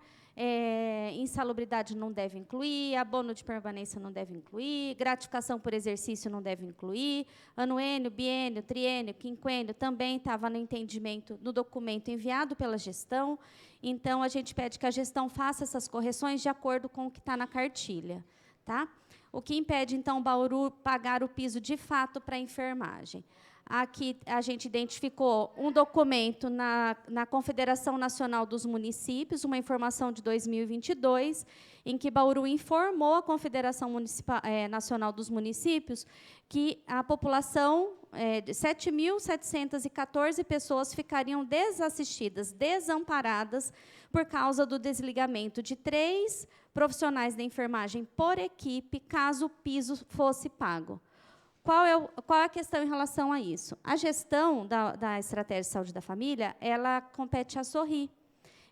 insalubridade não deve incluir, abono de permanência não deve incluir, gratificação por exercício não deve incluir, anuênio, biênio, triênio, quinquênio também estava no entendimento no documento enviado pela gestão. Então, a gente pede que a gestão faça essas correções de acordo com o que está na cartilha. Tá? O que impede, então, Bauru pagar o piso de fato para a enfermagem? Aqui a gente identificou um documento na Confederação Nacional dos Municípios, uma informação de 2022, em que Bauru informou a Confederação Nacional dos Municípios que a população de 7.714 pessoas ficariam desassistidas, desamparadas, por causa do desligamento de 3 profissionais da enfermagem por equipe, caso o piso fosse pago. Qual é a questão em relação a isso? A gestão da Estratégia de Saúde da Família, ela compete à Sorri.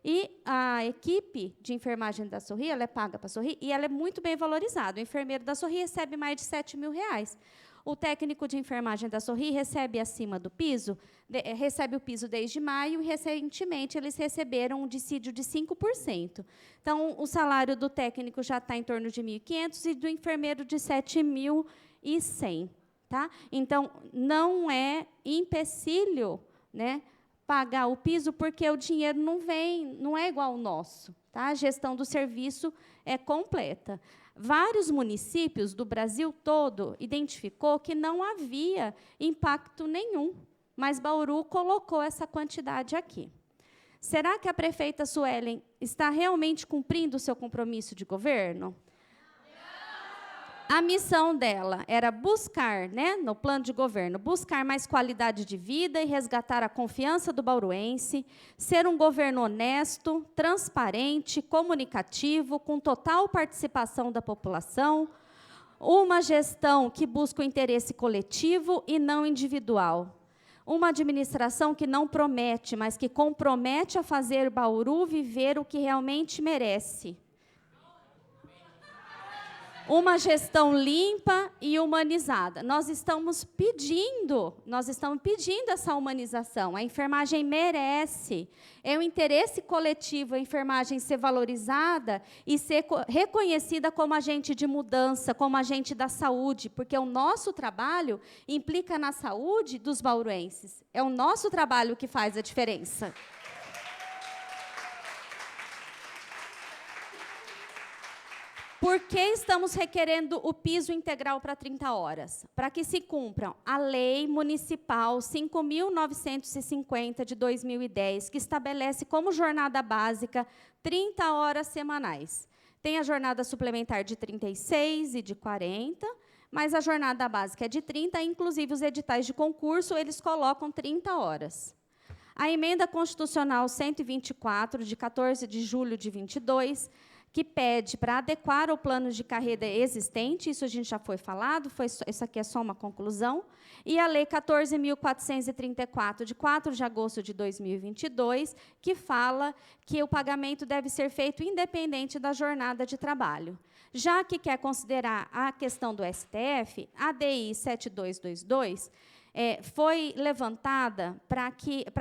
E a equipe de enfermagem da Sorri, ela é paga para a Sorri, e ela é muito bem valorizada. O enfermeiro da Sorri recebe mais de R$7.000. O técnico de enfermagem da Sorri recebe acima do piso, recebe o piso desde maio, e, recentemente, eles receberam um dissídio de 5%. Então, o salário do técnico já está em torno de R$1.500 e do enfermeiro de R$7.100. Tá? Então, não é empecilho, né, pagar o piso, porque o dinheiro não vem, não é igual ao nosso. Tá? A gestão do serviço é completa. Vários municípios do Brasil todo identificou que não havia impacto nenhum, mas Bauru colocou essa quantidade aqui. Será que a prefeita Suelen está realmente cumprindo o seu compromisso de governo? A missão dela era buscar, né, no plano de governo, buscar mais qualidade de vida e resgatar a confiança do bauruense, ser um governo honesto, transparente, comunicativo, com total participação da população, uma gestão que busca o interesse coletivo e não individual, uma administração que não promete, mas que compromete a fazer Bauru viver o que realmente merece. uma gestão limpa e humanizada. Nós estamos pedindo essa humanização. A enfermagem merece. É um interesse coletivo a enfermagem ser valorizada e ser reconhecida como agente de mudança, como agente da saúde, porque o nosso trabalho implica na saúde dos bauruenses. É o nosso trabalho que faz a diferença. Por que estamos requerendo o piso integral para 30 horas? Para que se cumpram a Lei Municipal 5.950 de 2010, que estabelece como jornada básica 30 horas semanais. Tem a jornada suplementar de 36 e de 40, mas a jornada básica é de 30, inclusive os editais de concurso, eles colocam 30 horas. A emenda constitucional 124, de 14 de julho de 22, que pede para adequar o plano de carreira existente, isso a gente já foi falado, isso aqui é só uma conclusão, e a Lei 14.434, de 4 de agosto de 2022, que fala que o pagamento deve ser feito independente da jornada de trabalho. Já que quer considerar a questão do STF, a DI 7222, foi levantada para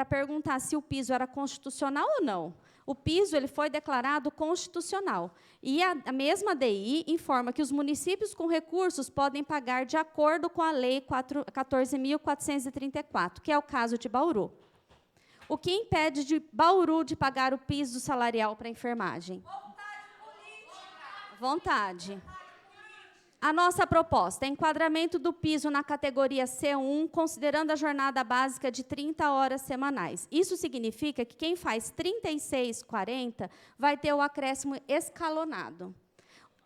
perguntar se o piso era constitucional ou não. O piso ele foi declarado constitucional. E a mesma DI informa que os municípios com recursos podem pagar de acordo com a Lei 14.434, que é o caso de Bauru. O que impede de Bauru de pagar o piso salarial para a enfermagem? Vontade política. Vontade. A nossa proposta é enquadramento do piso na categoria C1, considerando a jornada básica de 30 horas semanais. Isso significa que quem faz 36, 40 vai ter o acréscimo escalonado.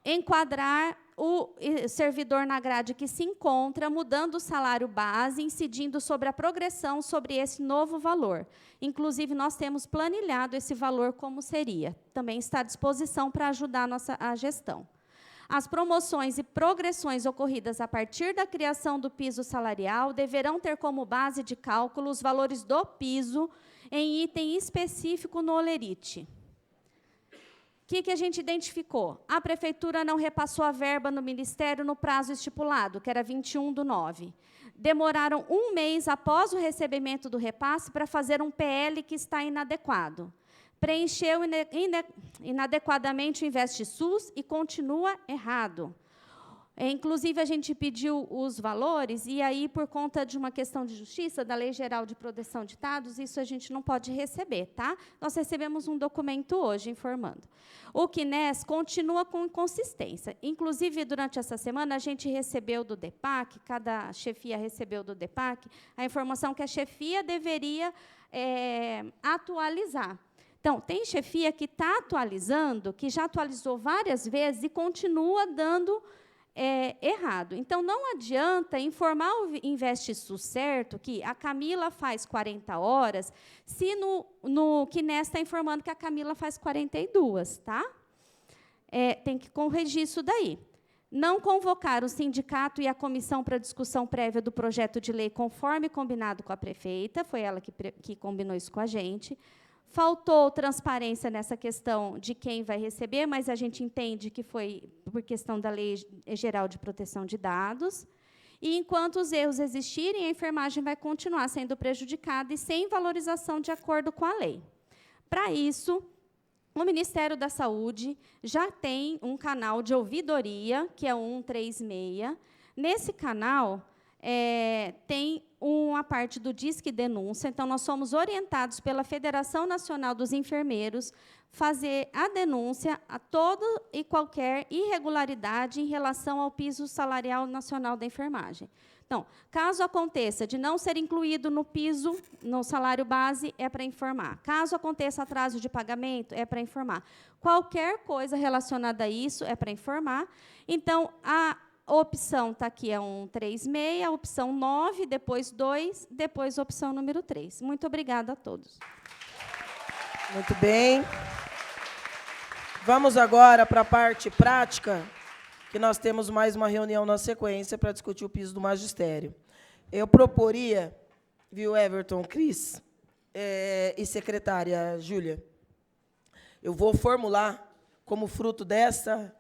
Enquadrar o servidor na grade que se encontra, mudando o salário base, incidindo sobre a progressão sobre esse novo valor. Inclusive, nós temos planilhado esse valor como seria. Também está à disposição para ajudar a gestão. As promoções e progressões ocorridas a partir da criação do piso salarial deverão ter como base de cálculo os valores do piso em item específico no Olerite. O que a gente identificou? A Prefeitura não repassou a verba no Ministério no prazo estipulado, que era 21/9. Demoraram 1 mês após o recebimento do repasse para fazer um PL que está inadequado. Preencheu inadequadamente o InvestSUS e continua errado. Inclusive, a gente pediu os valores, e aí, por conta de uma questão de justiça, da Lei Geral de Proteção de Dados, isso a gente não pode receber, tá? Nós recebemos um documento hoje informando. O CNES continua com inconsistência. Inclusive, durante essa semana, a gente recebeu do DEPAC, cada chefia recebeu do DEPAC, a informação que a chefia deveria atualizar. Então, tem chefia que está atualizando, que já atualizou várias vezes e continua dando errado. Então, não adianta informar o InvestSUS certo, que a Camila faz 40 horas, se no CNES está informando que a Camila faz 42, tá? Tem que corrigir isso daí. Não convocar o sindicato e a comissão para discussão prévia do projeto de lei conforme combinado com a prefeita, foi ela que combinou isso com a gente. Faltou transparência nessa questão de quem vai receber, mas a gente entende que foi por questão da Lei Geral de Proteção de Dados. E, enquanto os erros existirem, a enfermagem vai continuar sendo prejudicada e sem valorização de acordo com a lei. Para isso, o Ministério da Saúde já tem um canal de ouvidoria, que é o 136. Nesse canal, tem uma parte do Disque Denúncia, então nós somos orientados pela Federação Nacional dos Enfermeiros fazer a denúncia a toda e qualquer irregularidade em relação ao piso salarial nacional da enfermagem. Então, caso aconteça de não ser incluído no piso, no salário base, é para informar. Caso aconteça atraso de pagamento, é para informar. Qualquer coisa relacionada a isso é para informar. Então, a opção está aqui, é 136, a opção 9, depois 2, depois a opção número 3. Muito obrigada a todos. Muito bem. Vamos agora para a parte prática, que nós temos mais uma reunião na sequência para discutir o piso do magistério. Eu proporia, viu, Everton, Cris e secretária Júlia, eu vou formular, como fruto dessa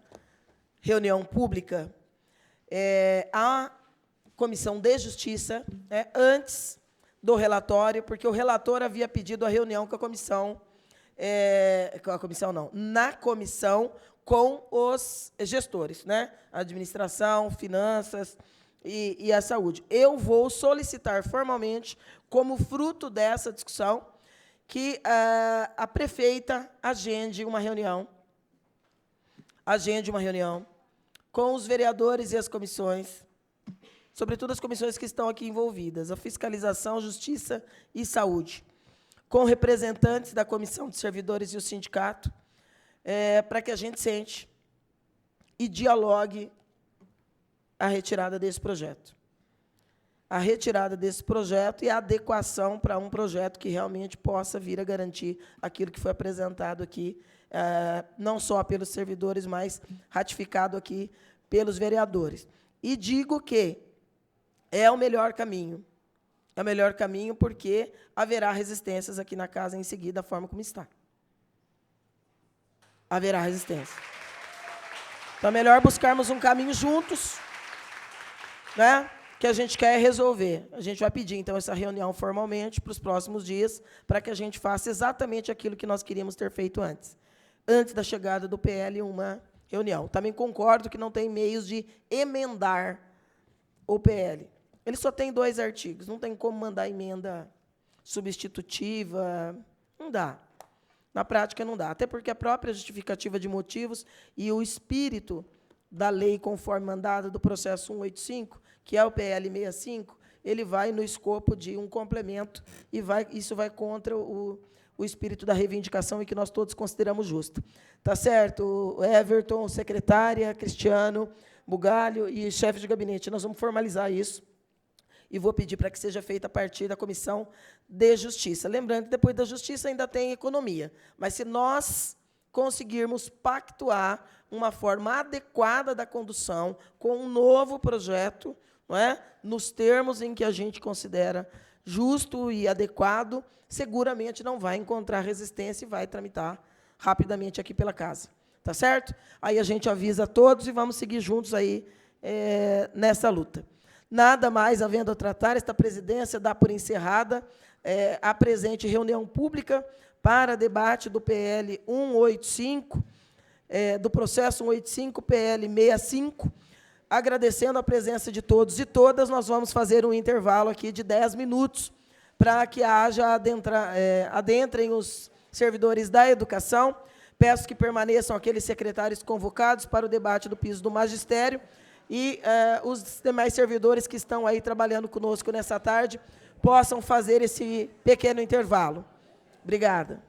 reunião pública a Comissão de Justiça, antes do relatório, porque o relator havia pedido a reunião com a comissão, na comissão com os gestores, né? Administração, finanças e a saúde. Eu vou solicitar formalmente, como fruto dessa discussão, que a prefeita agende uma reunião com os vereadores e as comissões, sobretudo as comissões que estão aqui envolvidas, a fiscalização, justiça e saúde, com representantes da comissão de servidores e o sindicato, para que a gente sente e dialogue a retirada desse projeto. A retirada desse projeto e a adequação para um projeto que realmente possa vir a garantir aquilo que foi apresentado aqui, não só pelos servidores, mas ratificado aqui pelos vereadores. E digo que é o melhor caminho. É o melhor caminho porque haverá resistências aqui na casa em seguida, da forma como está. Haverá resistência. Então, é melhor buscarmos um caminho juntos, né? Que a gente quer resolver. A gente vai pedir, então, essa reunião formalmente para os próximos dias, para que a gente faça exatamente aquilo que nós queríamos ter feito antes da chegada do PL, uma reunião. Também concordo que não tem meios de emendar o PL. Ele só tem 2 artigos, não tem como mandar emenda substitutiva, não dá. Na prática, não dá. Até porque a própria justificativa de motivos e o espírito da lei conforme mandada do processo 185, que é o PL 65, ele vai no escopo de um complemento e isso vai contra o espírito da reivindicação e que nós todos consideramos justo. Tá certo? Everton, secretária, Cristiano, Bugalho e chefe de gabinete, nós vamos formalizar isso e vou pedir para que seja feita a partir da Comissão de Justiça. Lembrando que depois da Justiça ainda tem economia, mas se nós conseguirmos pactuar uma forma adequada da condução com um novo projeto, não é? Nos termos em que a gente considera justo e adequado, seguramente não vai encontrar resistência e vai tramitar rapidamente aqui pela casa. Tá certo? Aí a gente avisa a todos e vamos seguir juntos aí nessa luta. Nada mais havendo a tratar, esta presidência dá por encerrada a presente reunião pública para debate do PL 185, do processo 185, PL 65. Agradecendo a presença de todos e todas, nós vamos fazer um intervalo aqui de 10 minutos para que adentrem os servidores da educação. Peço que permaneçam aqueles secretários convocados para o debate do piso do magistério e os demais servidores que estão aí trabalhando conosco nessa tarde possam fazer esse pequeno intervalo. Obrigada.